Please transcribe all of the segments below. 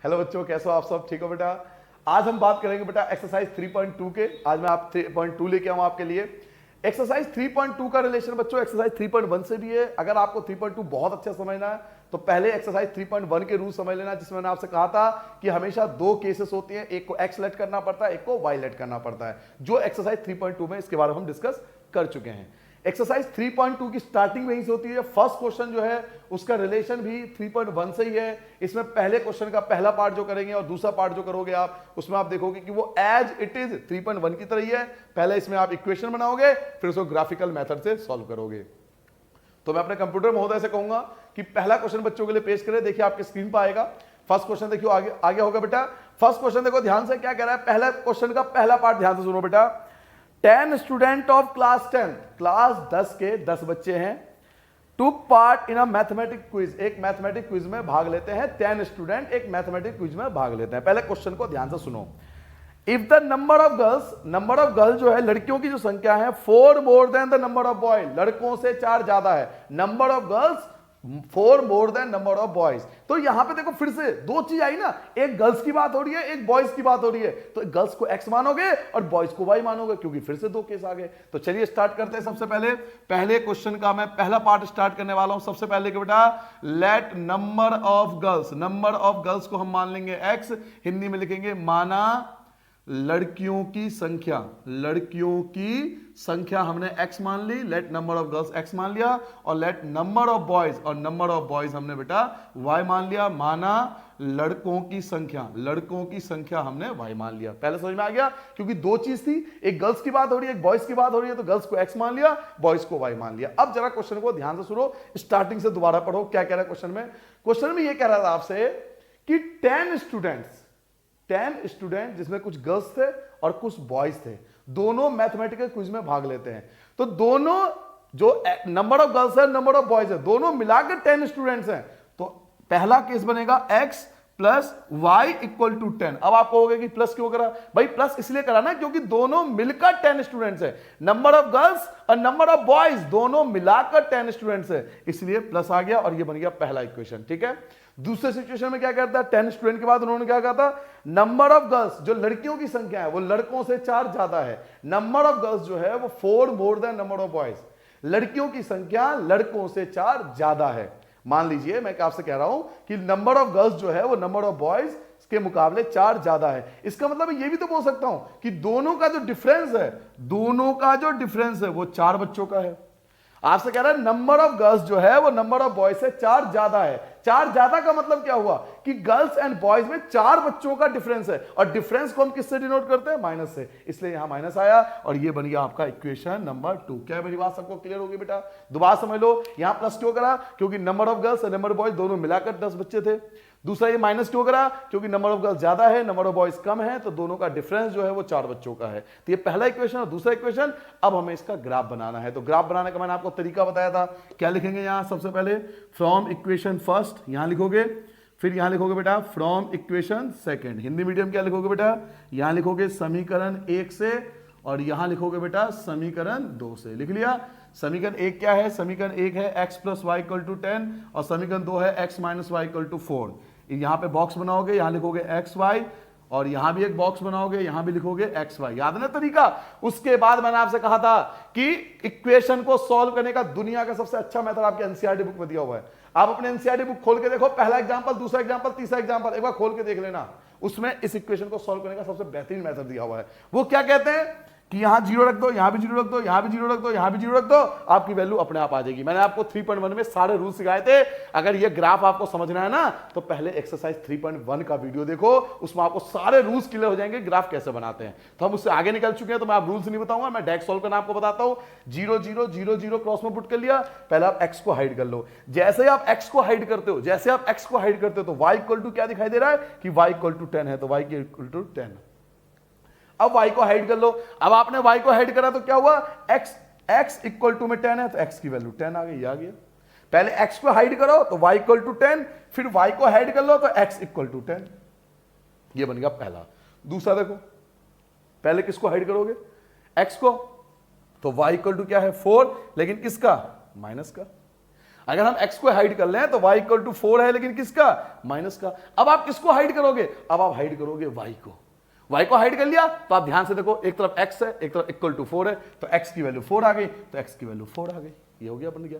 Hello बच्चों, कैसे हो आप सब? ठीक हो बेटा? आज हम बात करेंगे बेटा एक्सरसाइज 3.2 के। आज मैं आप 3.2 लेके आऊं आपके लिए। एक्सरसाइज 3.2 का रिलेशन बच्चों एक्सरसाइज 3.1 से भी है। अगर आपको 3.2 बहुत अच्छा समझना है तो पहले एक्सरसाइज 3.1 के रूल समझ लेना, जिसमें मैंने आपसे कहा था कि हमेशा दो केसेस होती हैं, एक को एक्स लेट करना पड़ता है, एक को वाई लेट करना पड़ता है। जो एक्सरसाइज 3.2 में इसके बारे में हम डिस्कस कर चुके हैं। एक्सरसाइज 3.2 की स्टार्टिंग वहीं से होती है। फर्स्ट क्वेश्चन जो है उसका रिलेशन भी 3.1 से ही है। इसमें पहले क्वेश्चन का पहला पार्ट जो करेंगे और दूसरा पार्ट जो करोगे आप, उसमें आप देखोगे कि वो एज इट इज 3.1 की तरह ही है। पहले इसमें आप इक्वेशन बनाओगे, फिर उसको ग्राफिकल मेथड से सॉल्व करोगे। तो मैं अपने कंप्यूटर महोदय से कहूंगा कि पहला क्वेश्चन बच्चों के लिए पेश करें। देखिए आपके स्क्रीन पर आएगा फर्स्ट क्वेश्चन। देखियो आगे होगा बेटा। फर्स्ट क्वेश्चन देखो ध्यान से, क्या कह रहा है। पहला क्वेश्चन का पहला पार्ट ध्यान से सुनो बेटा। 10 स्टूडेंट ऑफ क्लास 10, क्लास 10 के 10 बच्चे हैं, took part in a mathematic quiz, एक मैथमेटिक क्विज में भाग लेते हैं। 10 स्टूडेंट एक मैथमेटिक क्विज में भाग लेते हैं। पहले क्वेश्चन को ध्यान से सुनो। If the number of girls जो है, लड़कियों की जो संख्या है, 4 more than the number of boy, लड़कों से 4 ज्यादा है। Number of girls 4 more than number of boys. तो यहां पे देखो फिर से दो चीज आई ना, एक गर्ल्स की बात हो रही है, एक बॉयज की बात हो रही है। तो गर्ल्स को एक्स मानोगे और बॉयज को वाई मानोगे, क्योंकि फिर से दो केस आ गए। तो चलिए स्टार्ट करते हैं। सबसे पहले क्वेश्चन का मैं पहला पार्ट स्टार्ट करने वाला हूं। सबसे पहले कि बेटा लेट नंबर ऑफ गर्ल्स को हम मान लेंगे एक्स, हिंदी में लिखेंगे माना लड़कियों की संख्या हमने x मान ली। Let number of girls x मान लिया, और लेट नंबर ऑफ बॉयज हमने बेटा y मान लिया। माना लड़कों की संख्या हमने y मान लिया। पहले समझ में आ गया, क्योंकि दो चीज थी, एक गर्ल्स की बात हो रही है, एक बॉयज की बात हो रही है। तो गर्ल्स को x मान लिया, बॉयज को y मान लिया। अब जरा क्वेश्चन को ध्यान से सुनो, स्टार्टिंग से दोबारा पढ़ो। क्या कह रहा है क्वेश्चन में यह कह रहा था आपसे कि 10 स्टूडेंट जिसमें कुछ गर्ल्स थे और कुछ बॉयज थे, दोनों मैथमेटिकल क्विज में भाग लेते हैं। तो दोनों जो नंबर ऑफ गर्ल्स है, नंबर ऑफ बॉयज है, दोनों मिलाकर 10 स्टूडेंट्स हैं। तो पहला केस बनेगा x plus y equal to 10। अब आप कहोगे कि प्लस क्यों करा भाई? प्लस इसलिए करा ना क्योंकि दोनों मिलकर 10 स्टूडेंट्स है। नंबर ऑफ गर्ल्स और नंबर ऑफ बॉयज दोनों मिलाकर 10 स्टूडेंट्स है, इसलिए प्लस आ गया और ये बन गया पहला इक्वेशन। ठीक है। दूसरे सिचुएशन में क्या करता है, 10 स्टूडेंट के बाद उन्होंने क्या कहा था, नंबर ऑफ गर्ल्स जो लड़कियों की संख्या है वो लड़कों से 4 ज्यादा है। नंबर ऑफ गर्ल्स जो है वो 4 more than number of boys, लड़कियों की संख्या लड़कों से 4 ज्यादा है। मान लीजिए मैं आपसे कह रहा हूं कि नंबर ऑफ गर्ल्स जो है वो नंबर ऑफ बॉयज के मुकाबले 4 ज्यादा है। इसका मतलब ये भी तो बोल सकता हूं कि दोनों का जो डिफरेंस है वो 4 बच्चों का है। आपसे कह रहा है नंबर ऑफ गर्ल्स जो है वो नंबर ऑफ बॉयज से 4 ज्यादा है। 4 ज्यादा का मतलब क्या हुआ कि गर्ल्स एंड बॉयज में 4 बच्चों का डिफरेंस है, और डिफरेंस को हम किससे डिनोट करते हैं? माइनस से। इसलिए यहां माइनस आया और ये बन गया आपका इक्वेशन नंबर 2। क्या मेरी बात सबको क्लियर होगी बेटा? दोबारा समझ लो, यहां प्लस क्यों करा? क्योंकि नंबर ऑफ गर्ल्स और नंबर ऑफ बॉयज दोनों मिलाकर 10 बच्चे थे। दूसरा ये माइनस क्यों करा? क्योंकि नंबर ऑफ गर्ल्स ज्यादा है, नंबर ऑफ बॉयज कम है, तो दोनों का डिफरेंस जो है वो 4 बच्चों का है। तो ये पहला इक्वेशन और दूसरा इक्वेशन। अब हमें इसका ग्राफ बनाना है। तो ग्राफ बनाने का मैंने आपको तरीका बताया था। क्या लिखेंगे यहां? सबसे पहले फ्रॉम इक्वेशन फर्स्ट यहां लिखोगे, फिर यहां लिखोगे बेटा from equation second. Hindi medium क्या लिखोगे बेटा? यहां लिखोगे समीकरण 1 से, और यहां लिखोगे बेटा समीकरण 2 से। लिख लिया? समीकरण 1 क्या है? समीकरण 1 है x plus y equal to 10, और समीकरण 2 है x minus y equal to 4। यहां पे बॉक्स बनाओगे, यहां लिखोगे एक्स वाई, और यहां भी एक बॉक्स बनाओगे, यहां भी लिखोगे एक्स वाई। याद है ना तरीका? उसके बाद मैंने आपसे कहा था कि इक्वेशन को सॉल्व करने का दुनिया का सबसे अच्छा मेथड आपके एनसीईआरटी बुक में दिया हुआ है। आप अपने एनसीईआरटी बुक खोल के देखो, पहला एग्जांपल, दूसरा एग्जांपल, तीसरा एग्जांपल, एक बार खोल के देख लेना। उसमें इस इक्वेशन को सॉल्व करने का सबसे बेहतरीन मेथड दिया हुआ है। वो क्या कहते हैं कि यहां 0 रख दो, यहां भी 0 रख दो, यहां भी 0 रख दो, यहां भी 0 रख दो, आपकी वैल्यू अपने आप आ जाएगी। मैंने आपको 3.1 में सारे रूल सिखाए थे। अगर ये ग्राफ आपको समझना है ना, तो पहले एक्सरसाइज 3.1 का वीडियो देखो, उसमें आपको सारे रूल्स क्लियर हो जाएंगे ग्राफ कैसे बनाते हैं। तो हम उससे आगे निकल चुके हैं, तो मैं आप रूल्स नहीं बताऊंगा, मैं डायरेक्ट सॉल्व करना आपको बताता हूं। 0 0 0 0 क्रॉस में पुट कर लिया। पहले आप x को हाइड कर लो। जैसे ही आप x को हाइड करते हो, तो y इक्वल टू क्या दिखाई दे रहा है कि y इक्वल टू 10 है, तो y इक्वल टू 10। अब y को हाइड कर लो। अब आपने y को हाइड करा तो क्या हुआ? x इक्वल टू में 10 है, तो x की वैल्यू 10 आ गई। आ गया? पहले x को हाइड करो तो y इक्वल टू 10, फिर y को हाइड कर लो तो x इक्वल टू 10। ये बन गया पहला। दूसरा देखो, पहले किसको हाइड करोगे? x को, तो y इक्वल टू क्या है? 4, लेकिन किसका? माइनस का। अगर हम x को हाइड कर लें तो y इक्वल टू 4 है, लेकिन किसका? माइनस का। अब आप किसको हाइड करोगे? अब आप हाइड करोगे y को। y को हाइड कर लिया तो आप ध्यान से देखो, एक तरफ x है, एक तरफ इक्वल टू 4 है, तो x की वैल्यू 4 आ गई, तो x की वैल्यू 4 आ गई। ये हो गया, बन गया।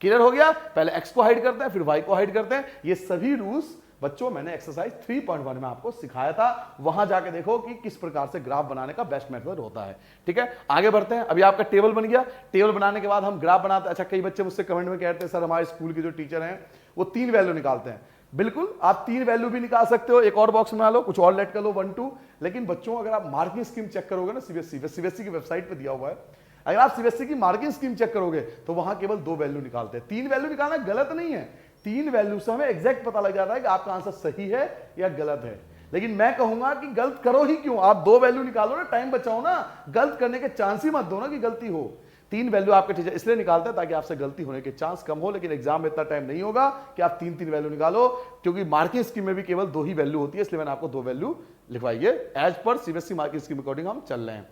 क्लियर हो गया? पहले x को हाइड करते हैं, फिर y को हाइड करते हैं। ये सभी रूल्स बच्चों मैंने एक्सरसाइज 3.1 में आपको सिखाया था, वहां जाके देखो कि किस प्रकार से ग्राफ बनाने का बेस्ट मेथड होता है। ठीक है, आगे बढ़ते हैं। अभी आपका टेबल बन गया, टेबल बनाने के बाद हम ग्राफ बनाते हैं। अच्छा, कई बच्चे मुझसे कमेंट में कहते हैं सर हमारे स्कूल के जो टीचर हैं वो 3 वैल्यू निकालते हैं। बिल्कुल, आप 3 वैल्यू भी निकाल सकते हो, एक और बॉक्स बना लो, कुछ और लेट कर लो 1 2। लेकिन बच्चों अगर आप मार्किंग स्कीम चेक करोगे ना, सीबीएसई की वेबसाइट पे दिया हुआ है, अगर आप सीबीएसई की मार्किंग स्कीम चेक करोगे तो वहां केवल 2 वैल्यू निकालते हैं। 3 वैल्यू निकालना गलत नहीं है, 3 वैल्यू से हमें एग्जैक्ट पता लग जाता है कि आपका आंसर सही है या गलत है। लेकिन मैं कहूंगा कि गलत करो ही क्यों, आप 2 वैल्यू निकालो ना, टाइम बचाओ ना, गलत करने के चांस ही मत दो ना कि गलती हो। 3 वैल्यू आपके टीचर इसलिए निकालते हैं ताकि आपसे गलती होने के चांस कम हो, लेकिन एग्जाम में इतना टाइम नहीं होगा कि आप 3 वैल्यू निकालो, क्योंकि मार्किंग स्कीम में भी केवल 2 ही वैल्यू होती है, इसलिए मैंने आपको 2 वैल्यू लिखवाई है। As per CBSE marking scheme according हम चल रहे हैं।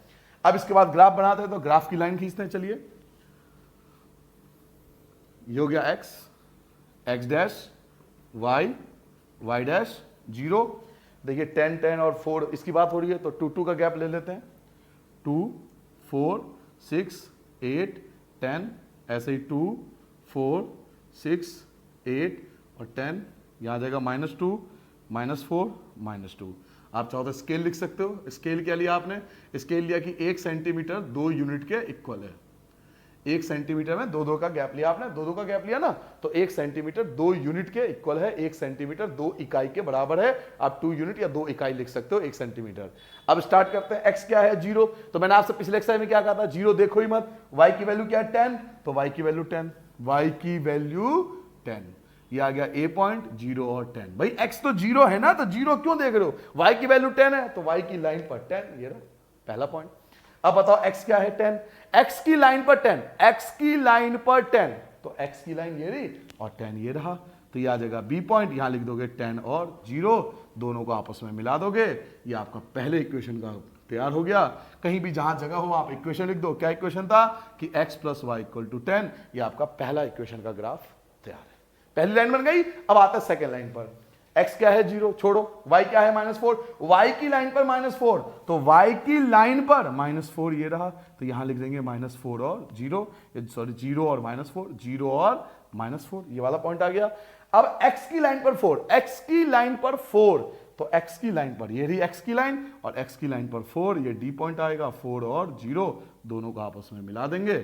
अब इसके बाद ग्राफ बनाते हैं, तो ग्राफ की लाइन खींचते हैं। चलिए, ये हो गया x, x dash, y, y dash, 0। देखिए 10 10 और 4 इसकी बात हो रही है, तो 2 2 का गैप ले लेते हैं। 2 4 6 8 10, ऐसे ही 2 4 6 8 और 10, यहाँ आ जाएगा -2 -4 -2। आप चाहो तो स्केल लिख सकते हो। स्केल क्या लिया आपने? स्केल लिया कि 1 सेंटीमीटर 2 यूनिट के इक्वल है। 1 सेंटीमीटर में 2 2 का गैप लिया आपने, 2 2 का गैप लिया ना, तो 1 सेंटीमीटर 2 यूनिट के इक्वल है, 1 सेंटीमीटर 2 इकाई के बराबर है। आप 2 यूनिट या 2 इकाई लिख सकते हो 1 सेंटीमीटर। अब स्टार्ट करते हैं। x क्या है? 0। तो मैंने आपसे पिछले एक्सरसाइज में क्या कहा था? 0 देखो ही मत। y की वैल्यू क्या है? 10, तो y की वैल्यू 10, y की वैल्यू 10। ये आ गया a पॉइंट, 0 और 10। भाई x तो 0 है ना, तो 0 क्यों देख रहे हो? y की वैल्यू 10 है, तो y की लाइन पर 10, ये रहा पहला पॉइंट। अब बताओ x क्या है? 10। x की लाइन पर 10, x की लाइन पर 10, तो x की लाइन ये रही और 10 ये रहा, तो ये आ जाएगा b पॉइंट। यहां लिख दोगे 10 और 0, दोनों को आपस में मिला दोगे, ये आपका पहले इक्वेशन का तैयार हो गया। कहीं भी जहां जगह हो आप इक्वेशन लिख दो। क्या इक्वेशन था? कि x plus y equal to 10। ये आपका पहला इक्वेशन का ग्राफ तैयार है। पहली लाइन बन गई। अब आता है सेकेंड लाइन पर। x क्या है? 0, छोड़ो। y क्या है? -4। y की लाइन पर -4, तो y की लाइन पर -4 ये रहा, तो यहां लिख देंगे -4 और 0, सॉरी 0 और -4, 0 और -4, ये वाला पॉइंट आ गया। अब x की लाइन पर 4, x की लाइन पर 4, तो x की लाइन पर ये रही x की लाइन, और x की लाइन पर 4, ये d पॉइंट आएगा। 4 और 0 दोनों को आपस में मिला देंगे,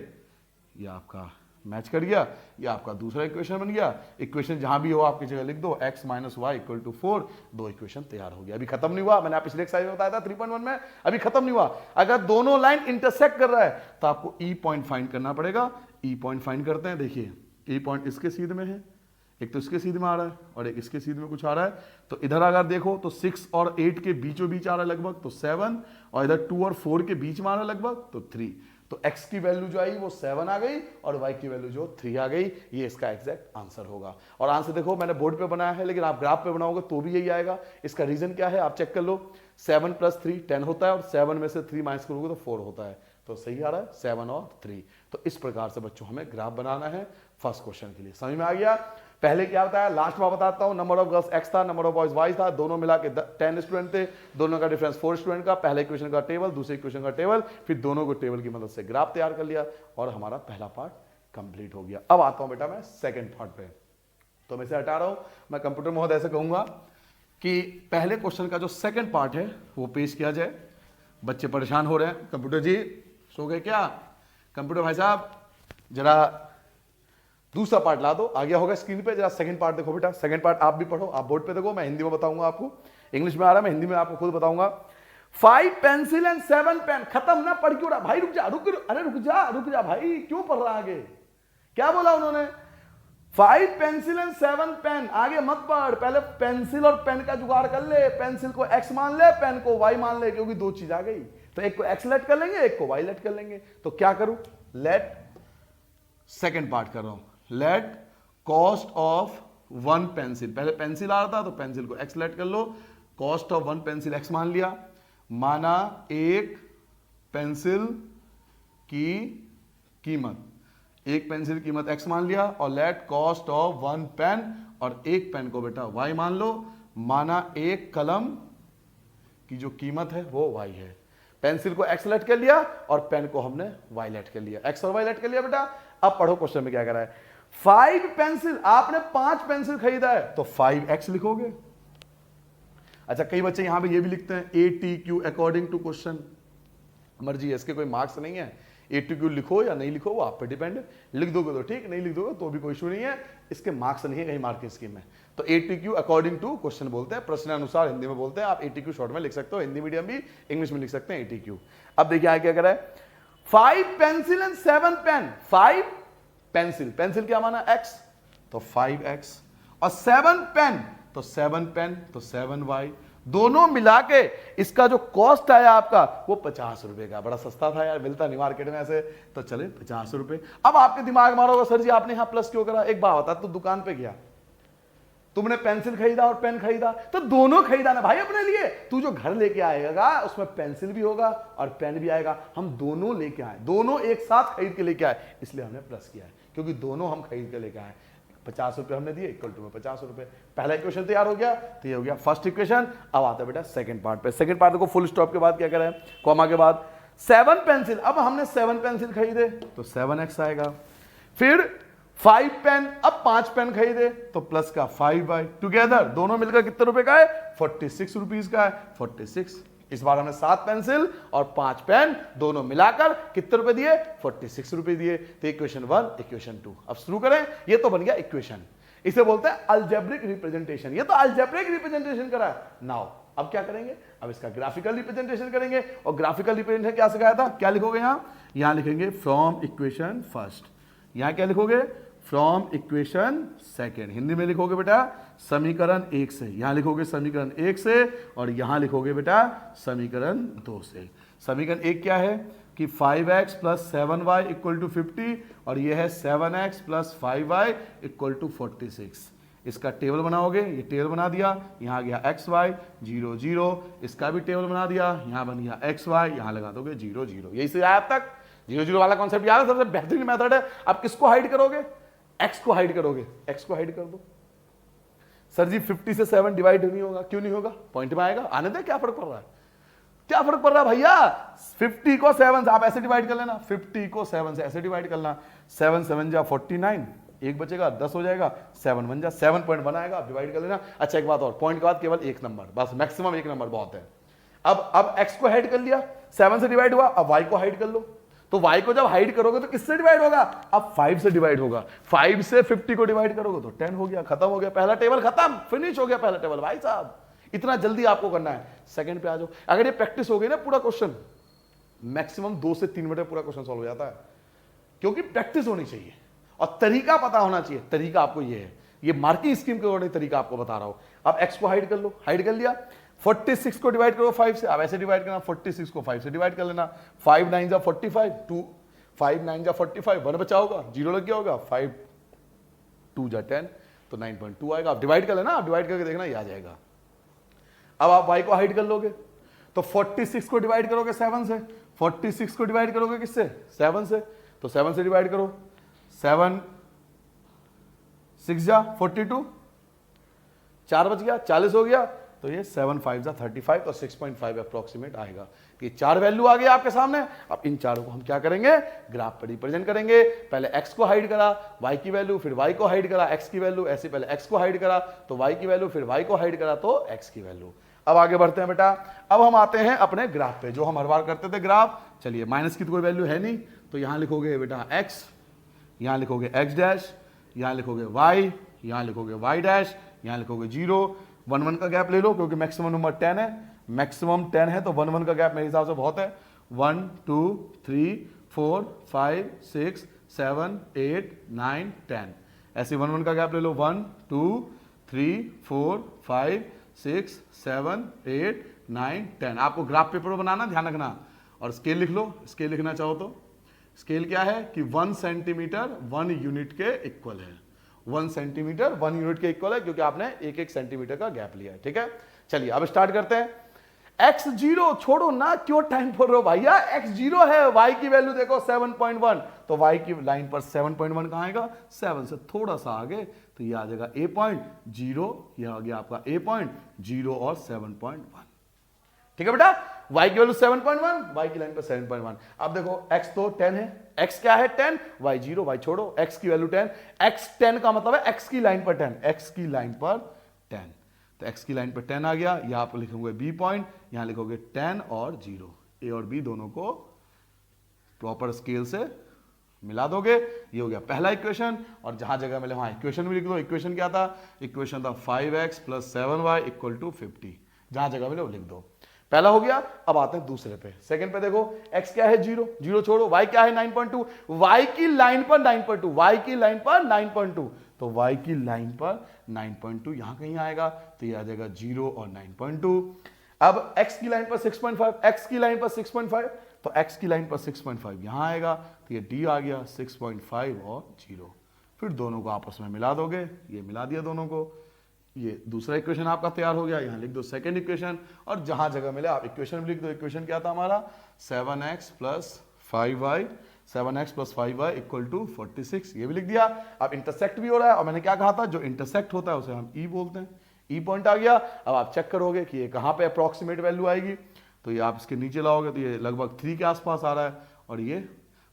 ये आपका मैच कर गया। ये आपका दूसरा इक्वेशन बन गया। इक्वेशन जहां भी हो आपकी जगह लिख दो, x minus y equal to 4। 2 equation तैयार हो गया। अभी खत्म नहीं हुआ, मैंने आप पिछले एक्सरसाइज में बताया था 3.1 में, अभी खत्म नहीं हुआ। अगर दोनों लाइन इंटरसेक्ट कर रहा है तो आपको ई पॉइंट फाइंड करना पड़ेगा। ई पॉइंट फाइंड करते हैं। देखिए ई पॉइंट इसके सीध में है, एक तो इसके सीध में आ रहा है और एक इसके सीध में कुछ आ रहा है। तो इधर अगर देखो तो 6 और 8 के बीचों बीच आ रहा है लगभग, तो 7, और इधर 2 और 4 के बीच में आ रहा है लगभग, तो 3। तो x की वैल्यू जो आई वो 7 आ गई और y की वैल्यू जो 3 आ गई। ये इसका एग्जैक्ट आंसर होगा। और आंसर देखो मैंने बोर्ड पे बनाया है, लेकिन आप ग्राफ पे बनाओगे तो भी यही आएगा। इसका रीजन क्या है आप चेक कर लो। 7 + 3 10 होता है, और 7 में से 3 माइनस करोगे तो 4 होता है। तो सही आ रहा है 7 और 3। तो इस प्रकार से बच्चों हमें ग्राफ बनाना है फर्स्ट क्वेश्चन के लिए। समझ में आ गया? पहले क्या होता है, लास्ट में बताता हूं। नंबर ऑफ गर्ल्स x था, नंबर ऑफ बॉयज y था, दोनों मिला के 10 स्टूडेंट थे, दोनों का डिफरेंस 4 स्टूडेंट का। पहले इक्वेशन का टेबल, दूसरे इक्वेशन का टेबल, फिर दोनों को टेबल की मदद से ग्राफ तैयार कर लिया और हमारा पहला पार्ट कंप्लीट हो गया। अब आता हूं बेटा मैं सेकंड पार्ट पे। तो मैं इसे हटा रहा हूं। मैं कंप्यूटर महोदय से कहूंगा कि पहले क्वेश्चन का जो सेकंड पार्ट है वो पेश किया जाए। बच्चे परेशान हो रहे हैं। कंप्यूटर जी सो गए क्या? कंप्यूटर भाई साहब जरा दूसरा पार्ट ला दो। आ गया होगा स्क्रीन पे, जरा सेकंड पार्ट देखो बेटा। सेकंड पार्ट आप भी पढ़ो, आप बोर्ड पे देखो, मैं हिंदी में बताऊंगा आपको। इंग्लिश में आ रहा है, मैं हिंदी में आपको खुद बताऊंगा। 5 पेंसिल एंड 7 पेन। खत्म ना, पढ़ क्यों रहा भाई? रुक जा, अरे रुक जा भाई, क्यों पढ़ रहा आगे? क्या बोला उन्होंने? 5 पेंसिल एंड 7 पेन। आगे मत पढ़, पहले पेंसिल और पेन का जुगाड़ कर ले। पेंसिल को x मान ले, पेन को y मान ले, क्योंकि 2 चीज आ गई। तो एक को x लेट कर लेंगे, एक को y लेट कर लेंगे। तो क्या करूं? लेट, सेकेंड पार्ट कर रहा हूं, लेट कॉस्ट ऑफ 1 पेंसिल। पहले पेंसिल आ रहा था तो पेंसिल को x लेट कर लो। कॉस्ट ऑफ 1 पेंसिल x मान लिया, माना एक पेंसिल की कीमत। एक पेंसिल की कीमत x मान लिया और let cost of one pen, और एक पेन को बेटा y मान लो, माना एक कलम की जो कीमत है वो y है। पेंसिल को x लेट कर लिया और पेन को हमने y लेट कर लिया, x और y लेट कर लिया बेटा। अब पढ़ो क्वेश्चन में क्या कह रहा है। 5 पेंसिल, आपने 5 पेंसिल खरीदा है तो 5x लिखोगे। अच्छा, कई बच्चे यहां पे ये भी लिखते हैं ATQ अकॉर्डिंग टू क्वेश्चन, मर्जी है, इसके कोई मार्क्स नहीं है। ATQ लिखो या नहीं लिखो वो आप पे डिपेंड है, लिख दोगे तो ठीक, नहीं लिख दोगे तो भी कोई इशू नहीं है, इसके मार्क्स नहीं है कहीं मार्किंग स्कीम में। तो ATQ अकॉर्डिंग टू क्वेश्चन बोलते हैं, प्रश्न अनुसार हिंदी में बोलते हैं। आप ATQ शॉर्ट में लिख सकते हो, हिंदी मीडियम भी इंग्लिश में लिख सकते हैं ATQ। अब देखिए आगे क्या कर रहा है, 5 pencil and 7 pen. 5 pencil, pencil क्या माना x, तो 5x, और 7 पेन, तो 7 पेन, तो 7y, दोनों मिला के इसका जो कॉस्ट आया आपका वो 50 रुपए का। बड़ा सस्ता था यार, मिलता नहीं मार्केट में ऐसे, तो चले 50 रुपए। अब आपके दिमाग मारोगा सर जी आपने यहां प्लस क्यों करा। एक बात बता, तू दुकान पे गया, तुमने पेंसिल खरीदा और पेन खरीदा, तो दोनों खरीदा ना भाई अपने लिए। तू जो घर लेके आएगा उसमें पेंसिल भी होगा और पेन भी आएगा, हम दोनों लेके आए, दोनों एक साथ खरीद के लेके आए, इसलिए हमने प्लस किया है, क्योंकि दोनों हम खरीद के लेके आए। 50 रुपए हमने दिए, इक्वल टू में 50 रुपए। पहला इक्वेशन तैयार हो गया, तो ये हो गया फर्स्ट इक्वेशन। अब आता है बेटा सेकंड पार्ट पे। सेकंड पार्ट को फुल स्टॉप के बाद क्या करें, कॉमा के बाद 7 पेंसिल। अब हमने 7 पेंसिल खरीदे तो 7x आएगा। फिर 5 पेन, अब 5 पेन खरीदे तो प्लस का 5y, टुगेदर दोनों मिलकर कितने रुपए का है, 46 रुपीज का है, 46। इस बार हमने 7 पेंसिल और 5 पेन दोनों मिलाकर कितने रुपए दिए, 46 रुपए दिए। तो इक्वेशन 1, इक्वेशन 2। अब शुरू करें, ये तो बन गया इक्वेशन, इसे बोलते हैं अलजेब्रिक रिप्रेजेंटेशन। ये तो अलजेब्रिक रिप्रेजेंटेशन करा है। नाउ अब क्या करेंगे, अब इसका ग्राफिकल रिप्रेजेंटेशन करेंगे। और ग्राफिकल रिप्रेजेंटेशन क्या सिखाया था, क्या लिखोगे यहां लिखेंगे फ्रॉम इक्वेशन फर्स्ट, यहां क्या लिखोगे फ्रॉम इक्वेशन सेकेंड। हिंदी में लिखोगे बेटा समीकरण 1 से, यहां लिखोगे समीकरण 1 से, और यहां लिखोगे बेटा समीकरण 2 से। समीकरण 1 क्या है कि 5x plus 7y equal to 50, और यह है 7x plus 5y equal to 46। इसका टेबल बनाओगे, ये टेबल बना दिया, यहाँ गया xy 0 0, इसका भी टेबल बना दिया, यहाँ बन गया xy, यहाँ लगा दोगे 0 0। यही से आया अब तक 0 0 वाला कॉन्सेप्ट याद है, सबसे बेहतरीन मेथड है। आप किसको हाइड करोगे, x को हाइड करोगे, x को हाइड कर दो। सर जी 50 से 7 डिवाइड नहीं होगा, क्यों नहीं होगा, पॉइंट में आएगा, आने दे, क्या फर्क पड़ रहा है, क्या फर्क पड़ रहा है भैया। 50 को 7 से आप ऐसे डिवाइड कर लेना, 50 को 7 से ऐसे डिवाइड करना, 7 7 जा 49, एक बचेगा 10 हो जाएगा, 7 1 जा 7.1 आएगा, आप डिवाइड कर लेना। अच्छा एक बात और, पॉइंट के बाद केवल एक नंबर, बस मैक्सिमम एक नंबर बहुत है। अब x को हाइड कर लिया, 7 से डिवाइड हुआ, अब y को हाइड कर लो। तो y को जब हाइड करोगे तो किससे डिवाइड होगा, अब 5 से डिवाइड होगा। 5 से 50 को डिवाइड करोगे तो 10 हो गया, खत्म हो गया, पहला टेबल खत्म, फिनिश हो गया पहला टेबल। भाई साहब इतना जल्दी आपको करना है। सेकंड पे आ जाओ, अगर ये प्रैक्टिस हो गई ना, पूरा क्वेश्चन मैक्सिमम 2 से 3 मिनट में पूरा क्वेश्चन सॉल्व हो जाता है, क्योंकि प्रैक्टिस होनी चाहिए और तरीका पता होना चाहिए। तरीका आपको ये है, ये मार्किंग स्कीम के अकॉर्डिंग तरीका आपको बता रहा हूं। अब x को हाइड कर लो, हाइड कर लिया, 46 को डिवाइड करो 5 से, अब ऐसे डिवाइड करना, 46 को 5 से डिवाइड कर लेना, 5 9 जा 45, 2 5 9 जा 45, 1 बचा होगा, 0 लग गया होगा, 5 2 जा 10, तो 9.2 आएगा। आप डिवाइड कर लेना, आप डिवाइड करके देखना, ये आ जाएगा। अब आप y को हाइड कर लोगे तो 46 को डिवाइड करोगे 7 से, 46 को डिवाइड करोगे किससे, 7 से, तो 7 से डिवाइड करो, 7 6 जा 42, 4 बच गया, 40 हो गया, तो ये 7 5 जा 35, तो 6.5 अप्रोक्सीमेट आएगा। ये 4 वैल्यू आ गई आपके सामने। अब इन चारों को हम क्या करेंगे, ग्राफ पर रिप्रेजेंट करेंगे। पहले x को हाइड करा, y की वैल्यू, फिर y को हाइड करा, x की वैल्यू, ऐसे पहले x को हाइड करा तो y की वैल्यू, फिर y को हाइड करा तो x की वैल्यू। अब आगे बढ़ते हैं बेटा, अब हम आते हैं अपने ग्राफ पे, जो हम हर बार करते थे ग्राफ। चलिए माइनस की तो कोई वैल्यू है नहीं, तो यहां लिखोगे बेटा x, यहां लिखोगे x डैश, यहां लिखोगे y, यहां लिखोगे y डैश, यहां लिखोगे 0 1 1 का गैप ले लो, क्योंकि मैक्सिमम नंबर 10 है, मैक्सिमम 10 है, तो 1 1 का गैप मेरे हिसाब से बहुत है। 1 2 3 4 5 6 7 8 9 10, ऐसे 1 1 का गैप ले लो, 1 2 3 4 5 6 7 8 9 10। आपको ग्राफ पेपर बनाना, ध्यान रखना, और स्केल लिख लो। स्केल लिखना चाहो तो स्केल क्या है कि 1 सेंटीमीटर 1 यूनिट के इक्वल है, 1 सेंटीमीटर 1 यूनिट के इक्वल है, क्योंकि आपने 1 1 सेंटीमीटर का गैप लिया है। ठीक है, चलिए अब स्टार्ट करते हैं। x0 छोड़ो ना, क्यों टाइम बोल रहे हो भैया, x0 है, y की वैल्यू देखो 7.1, तो y की लाइन पर 7.1 कहां आएगा, 7 से थोड़ा सा आगे, तो ये आ जाएगा a.0, ये आ गया आपका a.0 और 7.1। ठीक है बेटा, y की वैल्यू 7.1, y की लाइन पर 7.1। अब देखो x तो 10 है, x क्या है 10, y 0, y छोड़ो, x की वैल्यू 10, x 10 का मतलब है x की लाइन पर 10, x की लाइन पर 10, तो x की लाइन पर 10 आ गया, यहां पर लिखोगे b पॉइंट, यहां लिखोगे 10 और 0, a और b दोनों को प्रॉपर स्केल से मिला दोगे, ये हो गया पहला इक्वेशन। और जहां जगह मिले वहां इक्वेशन भी लिख दो। इक्वेशन क्या था, इक्वेशन था 5x + 7y = 50, जहां जगह मिले वो लिख दो। पहला हो गया। अब आते हैं दूसरे पे, सेकंड पे देखो, x क्या है 0, 0 छोड़ो, y क्या है 9.2, y की लाइन पर 9.2, y की लाइन पर 9.2, तो y की लाइन पर 9.2 यहां कहीं आएगा, तो ये आ जाएगा 0 और 9.2। अब x की लाइन पर 6.5, x की लाइन पर 6.5, तो x की लाइन पर 6.5 यहां आएगा, तो ये d आ गया 6.5 और 0। फिर दोनों को आपस में मिला दोगे, ये मिला दिया दोनों को, ये दूसरा इक्वेशन आपका तैयार हो गया। यहां लिख दो सेकंड इक्वेशन, और जहां जगह मिले आप इक्वेशन भी लिख दो। इक्वेशन क्या था हमारा, 7x + 5y, 7x + 5y = 46, ये भी लिख दिया। अब इंटरसेक्ट भी हो रहा है, और मैंने क्या कहा था, जो इंटरसेक्ट होता है उसे हम ई बोलते हैं, ई पॉइंट आ गया। अब आप चेक करोगे कि ये कहां पे अप्रॉक्सीमेट वैल्यू आएगी, तो ये आप इसके नीचे लाओगे तो ये लगभग 3 के आसपास आ रहा है, और ये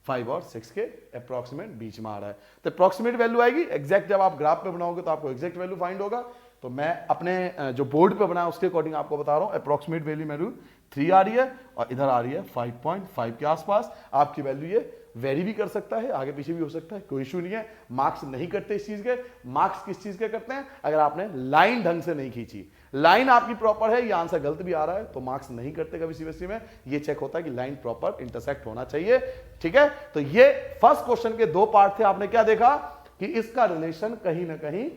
5 और 6 के अप्रॉक्सीमेट बीच में आ रहा है। तो अप्रॉक्सीमेट वैल्यू आएगी, एग्जैक्ट जब आप ग्राफ पे बनाओगे तो आपको एग्जैक्ट वैल्यू फाइंड होगा। तो मैं अपने जो बोर्ड पे बनाया उसके अकॉर्डिंग आपको बता रहा हूं, अप्रॉक्सीमेट वैल्यू 3 आ रही है, और इधर आ रही है 5.5 के आसपास। आपकी वैल्यू ये वेरी भी कर सकता है, आगे पीछे भी हो सकता है, कोई इशू नहीं है। मार्क्स नहीं करते इस चीज के, मार्क्स किस चीज के करते हैं, अगर आपने लाइन ढंग से नहीं खींची, लाइन आपकी प्रॉपर है, ये आंसर गलत भी आ रहा है तो मार्क्स नहीं करते कभी सीबीएसई में। ये चेक होता है कि लाइन प्रॉपर इंटरसेक्ट होना चाहिए। ठीक है, तो ये फर्स्ट क्वेश्चन के 2 पार्ट थे। आपने क्या देखा कि इसका रिलेशन कहीं ना कहीं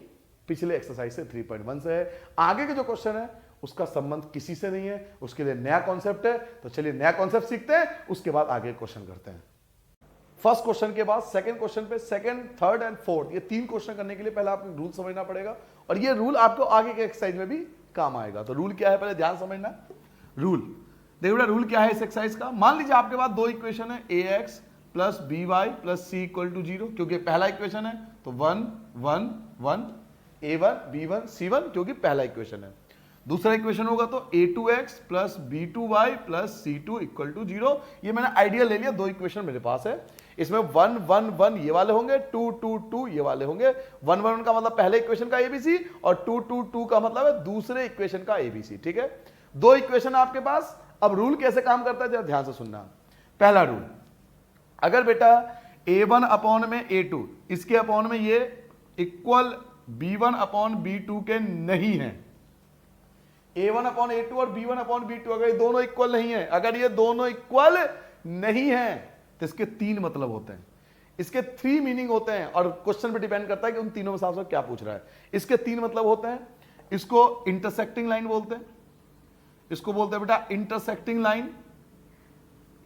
पिछले एक्सरसाइज से 3.1 से है। आगे के जो क्वेश्चन है उसका संबंध किसी से नहीं है, उसके लिए नया कॉन्सेप्ट है। तो चलिए नया कॉन्सेप्ट सीखते हैं, उसके बाद आगे क्वेश्चन करते हैं। फर्स्ट क्वेश्चन के बाद सेकंड क्वेश्चन पे, सेकंड, थर्ड एंड फोर्थ, ये 3 क्वेश्चन करने के लिए पहले आपको रूल समझना पड़ेगा, और ये रूल आपको आगे के एक्सरसाइज में भी काम आएगा। तो रूल क्या है पहले ध्यान समझना। रूल देखो बेटा, रूल क्या है इस एक्सरसाइज का। मान लीजिए आपके पास 2 इक्वेशन है, ax + by + c = 0, क्योंकि पहला इक्वेशन है, तो 1 1 1 a1 b1 c1, क्योंकि पहला इक्वेशन है। दूसरा इक्वेशन होगा तो a2x + b2y + c2 = 0। ये मैंने आइडिया ले लिया, 2 इक्वेशन मेरे पास है, इसमें 1 1 1 ये वाले होंगे, 2 2 2 ये वाले होंगे। 1 1 का मतलब पहले इक्वेशन का एबीसी, और 2 2 2 का मतलब है दूसरे इक्वेशन का एबीसी। ठीक है, 2 इक्वेशन आपके पास। अब रूल कैसे काम करता है जरा ध्यान से सुनना। पहला रूल, अगर बेटा a1 में a2 इसके अपॉन में ये इक्वल b1 b2 के नहीं है, a1 a2 और b1 b2 अगर ये दोनों इक्वल नहीं है, अगर ये दोनों इक्वल नहीं है, तो इसके 3 मतलब होते हैं, इसके 3 मीनिंग होते हैं, और क्वेश्चन पे डिपेंड करता है कि उन तीनों में से आपसे क्या पूछ रहा है। इसके 3 मतलब होते हैं। इसको इंटरसेक्टिंग लाइन बोलते हैं, इसको बोलते हैं बेटा इंटरसेक्टिंग लाइन,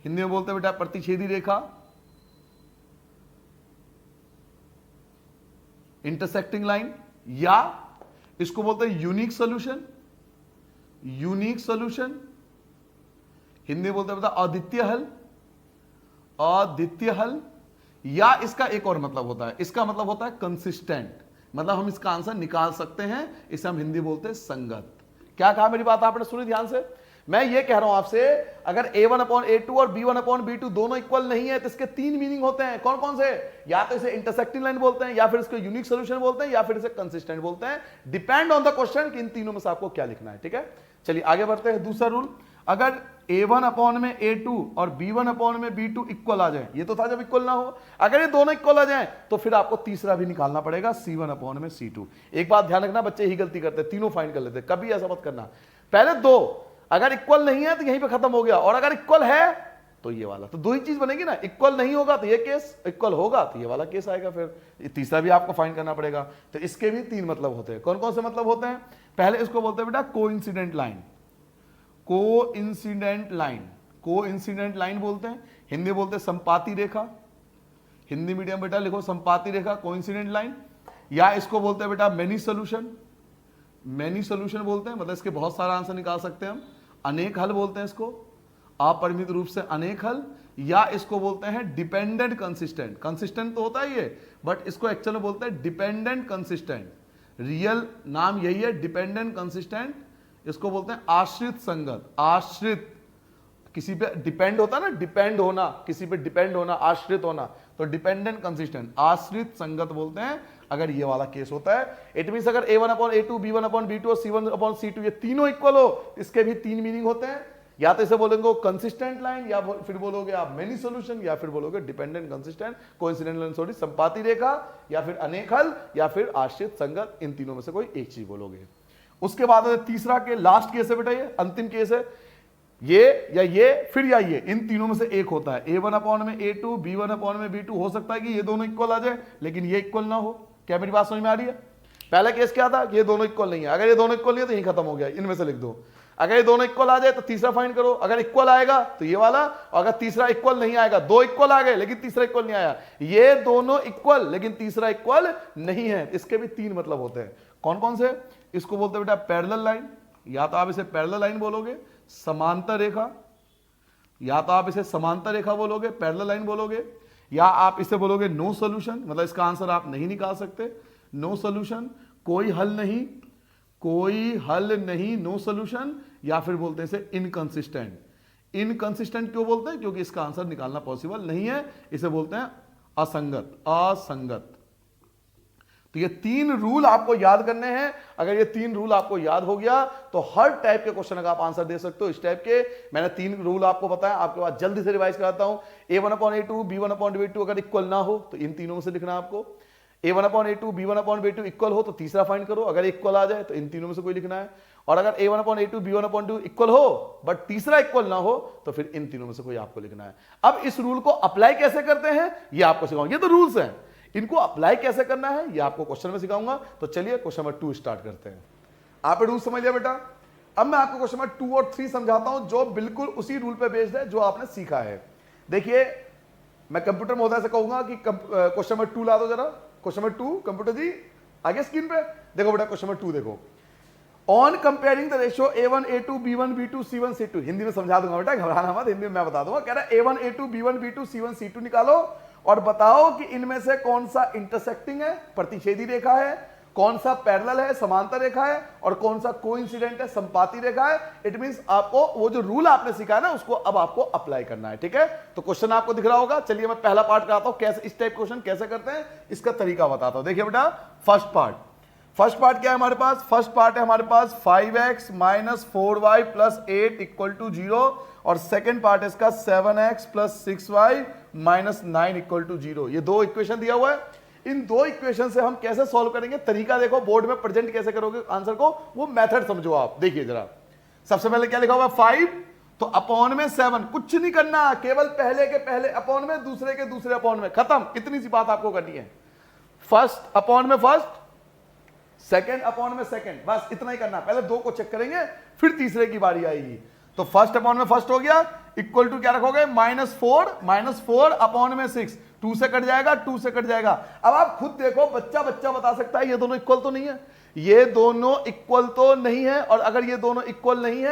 हिंदी में बोलते हैं बेटा प्रतिच्छेदी रेखा, इंटरसेक्टिंग लाइन, या इसको बोलते हैं unique solution, unique solution, Hindi में बोलते हैं बेटा अद्वितीय हल, अद्वितीय हल, या इसका एक और मतलब होता है, इसका मतलब होता है कंसिस्टेंट, मतलब हम इसका आंसर निकाल सकते हैं, इसे हम हिंदी बोलते हैं संगत। क्या कहा, मेरी बात आपने सुनी ध्यान से। मैं ये कह रहा हूं आपसे, अगर a1 a2 और b1 b2 दोनों इक्वल नहीं है, तो इसके 3 मीनिंग होते हैं। कौन कौन से, या तो इसे इंटरसेक्टिंग लाइन बोलते हैं, या फिर इसको यूनिक सॉल्यूशन बोलते हैं, या फिर इसे कंसिस्टेंट बोलते हैं। डिपेंड ऑन द क्वेश्चन कि इन तीनों में से आपको क्या लिखना है। ठीक है, चलिए आगे बढ़ते हैं। दूसरा रूल, अगर a1 में a2 और b1 में b2 इक्वल आ जाए, ये तो था जब इक्वल ना हो, अगर ये दोनों इक्वल आ जाए तो फिर आपको तीसरा भी निकालना पड़ेगा, c1 में c2। एक बात ध्यान रखना, बच्चे ही गलती करते हैं, तीनों फाइंड कर लेते हैं, कभी ऐसा मत करना। पहले 2 अगर इक्वल नहीं है तो यहीं पे खत्म हो गया, और अगर इक्वल है तो ये वाला, तो 2 ही चीज बनेगी ना, इक्वल नहीं होगा तो ये केस, इक्वल होगा तो ये वाला केस आएगा, फिर तीसरा भी आपको फाइंड करना पड़ेगा। तो इसके भी 3 मतलब होते हैं। कौन कौन से मतलब होते हैं, पहले इसको बोलते हैं बेटा coincident line, coincident line, coincident line बोलते हैं, हिंदी बोलते हैं संपाती रेखा, हिंदी मीडियम बेटा लिखो संपाती रेखा, कोइंसिडेंट लाइन, या इसको बोलते हैं बेटा मेनी सोल्यूशन, मेनी सोल्यूशन बोलते हैं, मतलब इसके बहुत सारा आंसर निकाल सकते हैं हम। अनेक हल बोलते हैं इसको, अपरिमित रूप से अनेक हल, या इसको बोलते हैं डिपेंडेंट कंसिस्टेंट। कंसिस्टेंट तो होता ही है, बट इसको एक्चुअल में बोलते हैं डिपेंडेंट कंसिस्टेंट। रियल नाम यही है, डिपेंडेंट कंसिस्टेंट। इसको बोलते हैं आश्रित संगत। आश्रित, किसी पे डिपेंड होता है ना, डिपेंड होना, किसी पे डिपेंड होना, आश्रित होना, तो डिपेंडेंट कंसिस्टेंट, आश्रित संगत बोलते हैं अगर ये वाला केस होता है। इट मींस अगर a1/a2, b1/b2 और c1/c2 ये तीनों इक्वल हो, इसके भी तीन मीनिंग होते हैं। या तो इसे बोलेंगे कंसिस्टेंट लाइन, या फिर बोलोगे आप मेनी सॉल्यूशन, या फिर बोलोगे dependent consistent, coincident line, sorry संपाती रेखा, या फिर अनेक हल, या फिर आश्रित संगत। इन तीनों में से कोई एक चीज बोलोगे। उसके बाद तीसरा के लास्ट केस है बेटा, ये अंतिम केस है, ये या ये फिर या ये, इन तीनों में से एक होता है। a1/a2, b1/b2, हो सकता है कि ये दोनों इक्वल आ जाए लेकिन ये इक्वल ना हो। क्या मेरी बात समझ में आ रही है? पहला केस क्या था कि ये दोनों इक्वल नहीं है। अगर ये दोनों इक्वल नहीं है तो यही खत्म हो गया, इनमें से लिख दो। अगर ये दोनों इक्वल आ जाए तो तीसरा फाइंड करो, अगर इक्वल आएगा तो ये वाला, और अगर तीसरा इक्वल नहीं आएगा, दो इक्वल आ गए लेकिन तीसरा इक्वल नहीं आया, ये दोनों इक्वल लेकिन तीसरा इक्वल नहीं है, इसके भी तीन मतलब होते हैं। कौन कौन से? इसको बोलते हैं बेटा पैरेलल लाइन, या तो आप इसे पैरेलल लाइन बोलोगे, समांतर रेखा, या तो आप इसे समांतर रेखा बोलोगे, पैरेलल लाइन बोलोगे, या आप इसे बोलोगे नो सॉल्यूशन, मतलब इसका आंसर आप नहीं निकाल सकते, नो सॉल्यूशन, कोई हल नहीं, कोई हल नहीं, नो सॉल्यूशन, या फिर बोलते हैं इसे इनकंसिस्टेंट। इनकंसिस्टेंट क्यों बोलते हैं? क्योंकि इसका आंसर निकालना पॉसिबल नहीं है, इसे बोलते हैं असंगत। असंगत। तो ये तीन रूल आपको याद करने हैं। अगर ये तीन रूल आपको याद हो गया तो हर टाइप के क्वेश्चन का आप आंसर दे सकते हो। इस टाइप के मैंने तीन रूल आपको बताया, आपके पास जल्दी से रिवाइज कराता हूं। a1/a2, b1/b2 अगर इक्वल ना हो तो इन तीनों में से लिखना है आपको। a1/a2, b1/b2 इक्वल हो तो तीसरा फाइंड करो, अगर इक्वल आ जाए तो इन तीनों में से कोई लिखना है। और अगर a1/a2, b1/2 इक्वल हो बट तीसरा इक्वल ना हो तो फिर इन तीनों में से कोई आपको लिखना है। अब इस रूल को अप्लाई कैसे करते हैं ये आपको सिखाऊंगा। ये तो रूल्स हैं, इनको अप्लाई कैसे करना है ये आपको क्वेश्चन में सिखाऊंगा। तो चलिए क्वेश्चन नंबर 2 स्टार्ट करते हैं। आपने रूल समझ लिया बेटा। अब मैं आपको क्वेश्चन नंबर 2 और 3 समझाता हूं जो बिल्कुल उसी रूल पे बेस्ड है जो आपने सीखा है। देखिए मैं कंप्यूटर महोदय से कहूंगा कि क्वेश्चन नंबर 2 ला दो जरा। क्वेश्चन नंबर 2 कंप्यूटर जी आगे स्क्रीन पे देखो बेटा। क्वेश्चन नंबर 2 देखो, on comparing the ratio a1, a2, b1, b2, c1, c2। Hindi में समझा दूंगा बेटा, घबराना मत, हिंदी में मैं बता दूंगा। कह रहा है a1, a2, b1, b2, c1, c2 निकालो और बताओ कि इनमें से कौन सा इंटरसेक्टिंग है, प्रतिच्छेदी रेखा है, कौन सा पैरेलल है, समांतर रेखा है, और कौन सा कोइंसिडेंट है, संपाती रेखा है। इट मींस आपको वो जो रूल आपने सीखा है ना उसको अब आपको अप्लाई करना है। ठीक है, तो क्वेश्चन आपको दिख रहा होगा। चलिए मैं पहला पार्ट कराता हूं, कैसे इस टाइप क्वेश्चन कैसे करते हैं इसका तरीका बताता हूं। देखिए बेटा फर्स्ट पार्ट क्या है हमारे पास? फर्स्ट पार्ट है हमारे पास 5x - 4y + 8 = 0, और सेकंड पार्ट है इसका 7x + 6y - 9 = 0। ये दो इक्वेशन दिया हुआ है। इन दो इक्वेशन से हम कैसे सॉल्व करेंगे, तरीका देखो, बोर्ड में प्रेजेंट कैसे करोगे आंसर को, वो मेथड समझो आप। देखिए जरा, सबसे पहले क्या लिखा हुआ है 5, तो अपॉन में 7, कुछ नहीं करना, केवल पहले के पहले अपॉन में, दूसरे के दूसरे अपॉन में, खत्म। इतनी सी बात आपको करनी है। फर्स्ट अपॉन में फर्स्ट, सेकंड अपॉन में सेकंड, बस इतना ही करना। पहले दो को चेक करेंगे फिर तीसरे की बारी आएगी। तो फर्स्ट अपॉन में फर्स्ट हो गया, इक्वल टू क्या रखोगे -4 अपॉन में 6, 2 से कट जाएगा, 2 से कट जाएगा। अब आप खुद देखो, बच्चा बता सकता है ये दोनों इक्वल तो नहीं है, ये दोनों इक्वल तो नहीं है। और अगर ये दोनों इक्वल नहीं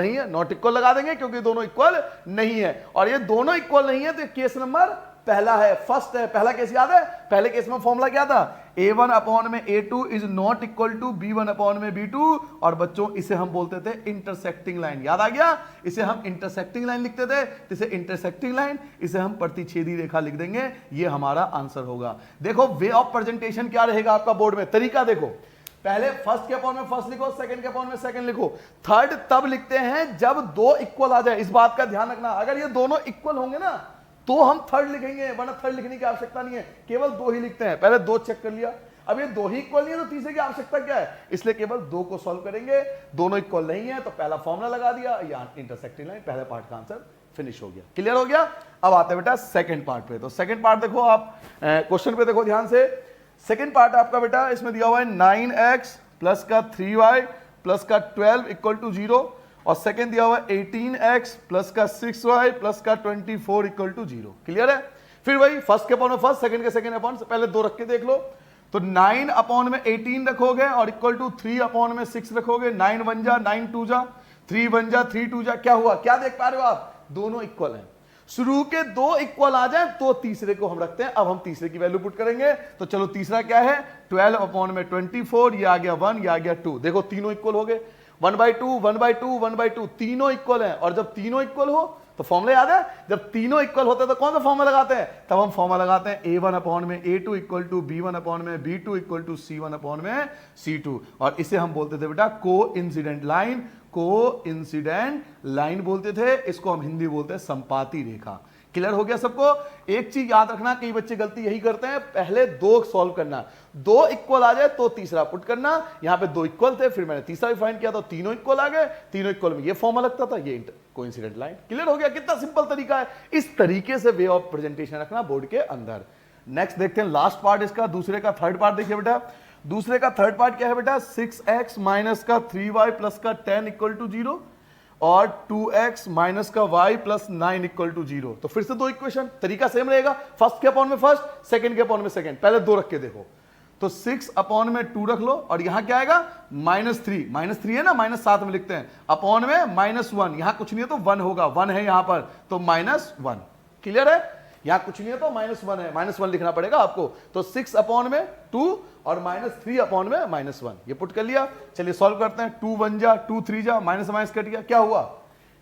है, नॉट इक्वल लगा देंगे क्योंकि दोनों इक्वल नहीं है। और ये दोनों इक्वल नहीं है तो केस नंबर पहला है, फर्स्ट है। पहला केस याद है? पहले केस में फॉर्मूला क्या था? a1/a2 is not equal to b1/b2। और बच्चों इसे हम बोलते थे इंटरसेक्टिंग लाइन, याद आ गया? इसे हम इंटरसेक्टिंग लाइन लिखते थे। इसे इंटरसेक्टिंग लाइन, इसे हम प्रतिच्छेदी रेखा लिख देंगे। ये हमारा आंसर होगा। देखो वे ऑफ प्रेजेंटेशन क्या रहेगा आपका बोर्ड में, तरीका देखो। पहले फर्स्ट के अपॉन में फर्स्ट लिखो, सेकंड के अपॉन में सेकंड लिखो। थर्ड तब लिखते हैं जब दो इक्वल आ जाए, इस बात का ध्यान रखना। अगर ये दोनों इक्वल होंगे ना तो हम थर्ड लिखेंगे, वरना थर्ड लिखने की आवश्यकता नहीं है, केवल दो ही लिखते हैं। पहले दो चेक कर लिया, अब ये दो ही इक्वल नहीं है तो तीसरे की आवश्यकता क्या है, इसलिए केवल दो को सॉल्व करेंगे। दोनों इक्वल नहीं है तो पहला फॉर्मूला लगा दिया, या इंटरसेक्टिंग लाइन। पहले पार्ट का आंसर फिनिश हो गया, क्लियर हो गया। अब आते हैं बेटा सेकंड पार्ट पे। तो सेकंड पार्ट देखो आप, क्वेश्चन पे देखो ध्यान से। सेकंड पार्ट आपका बेटा इसमें दिया हुआ है 9x + 3y + 12 = 0, और सेकंड दिया हुआ है 18x + 6y + 24 = 0। क्लियर है? फिर वही फर्स्ट के अपॉन में फर्स्ट, सेकंड के सेकंड अपॉन से पहले दो रख के देख लो। तो 9 अपॉन में 18 रखोगे और इक्वल टू 3 अपॉन में 6 रखोगे। 9 1 जा, 9 2 जा, 3 1 जा 3 2 जा, क्या हुआ, क्या देख पा रहे हो आप, दोनों इक्वल हैं। शुरू के दो इक्वल आ जाए तो तीसरे को हम रखते हैं। अब हम तीसरे की वैल्यू पुट करेंगे, तो चलो तीसरा क्या है, 12 अपॉन में 24, ये आ गया 1, ये आ गया 2। देखो तीनों इक्वल हो गए, 1/2 1/2 1/2, तीनों इक्वल हैं। और जब तीनों इक्वल हो तो फॉर्मूला याद है, जब तीनों इक्वल होते हैं तो कौन सा फॉर्मूला लगाते हैं, तब हम फॉर्मूला लगाते हैं a1 अपॉन में a2 equal to b1 upon में b2 equal to c1 upon में c2। और इसे हम बोलते थे बेटा को इंसिडेंट लाइन, को इंसिडेंट लाइन बोलते थे। इसको हम हिंदी बोलते हैं संपाती रेखा। क्लियर हो गया सबको। एक चीज याद रखना, कई बच्चे गलती यही करते हैं, पहले दो सॉल्व करना, दो इक्वल आ जाए तो तीसरा पुट करना। यहां पे दो इक्वल थे, फिर मैंने तीसरा भी फाइंड किया तो तीनों इक्वल आ गए, तीनों इक्वल में ये फॉर्मूला लगता था, ये कोइंसिडेंट लाइन। क्लियर हो गया, कितना सिंपल तरीका है। इस तरीके से वे ऑफ प्रेजेंटेशन रखना बोर्ड के अंदर। नेक्स्ट देखते हैं लास्ट पार्ट इसका, दूसरे का थर्ड पार्ट देखिए बेटा। दूसरे का थर्ड पार्ट क्या है बेटा, 6x माइनस का 3y प्लस का 10 इक्वल टू 0 और 2x माइनस का y प्लस 9 इक्वल टू 0। तो फिर से दो इक्वेशन, तरीका सेम रहेगा, फर्स्ट के अपॉन में फर्स्ट, सेकंड के अपॉन में सेकंड। पहले दो रख के देखो, तो 6 अपॉन में 2 रख लो और यहां क्या आएगा -3 है ना, -7 में लिखते हैं, अपॉन में -1, यहां कुछ नहीं है तो 1 होगा, 1 है यहां पर तो -1। क्लियर है, यहां कुछ नहीं है तो -1 है, -1 लिखना पड़ेगा आपको। तो 6 अपॉन में 2 और -3 अपॉन में -1, ये पुट कर लिया। चलिए सॉल्व करते हैं, 2 1 जा 2 3 जा, माइनस माइनस कट गया, क्या हुआ,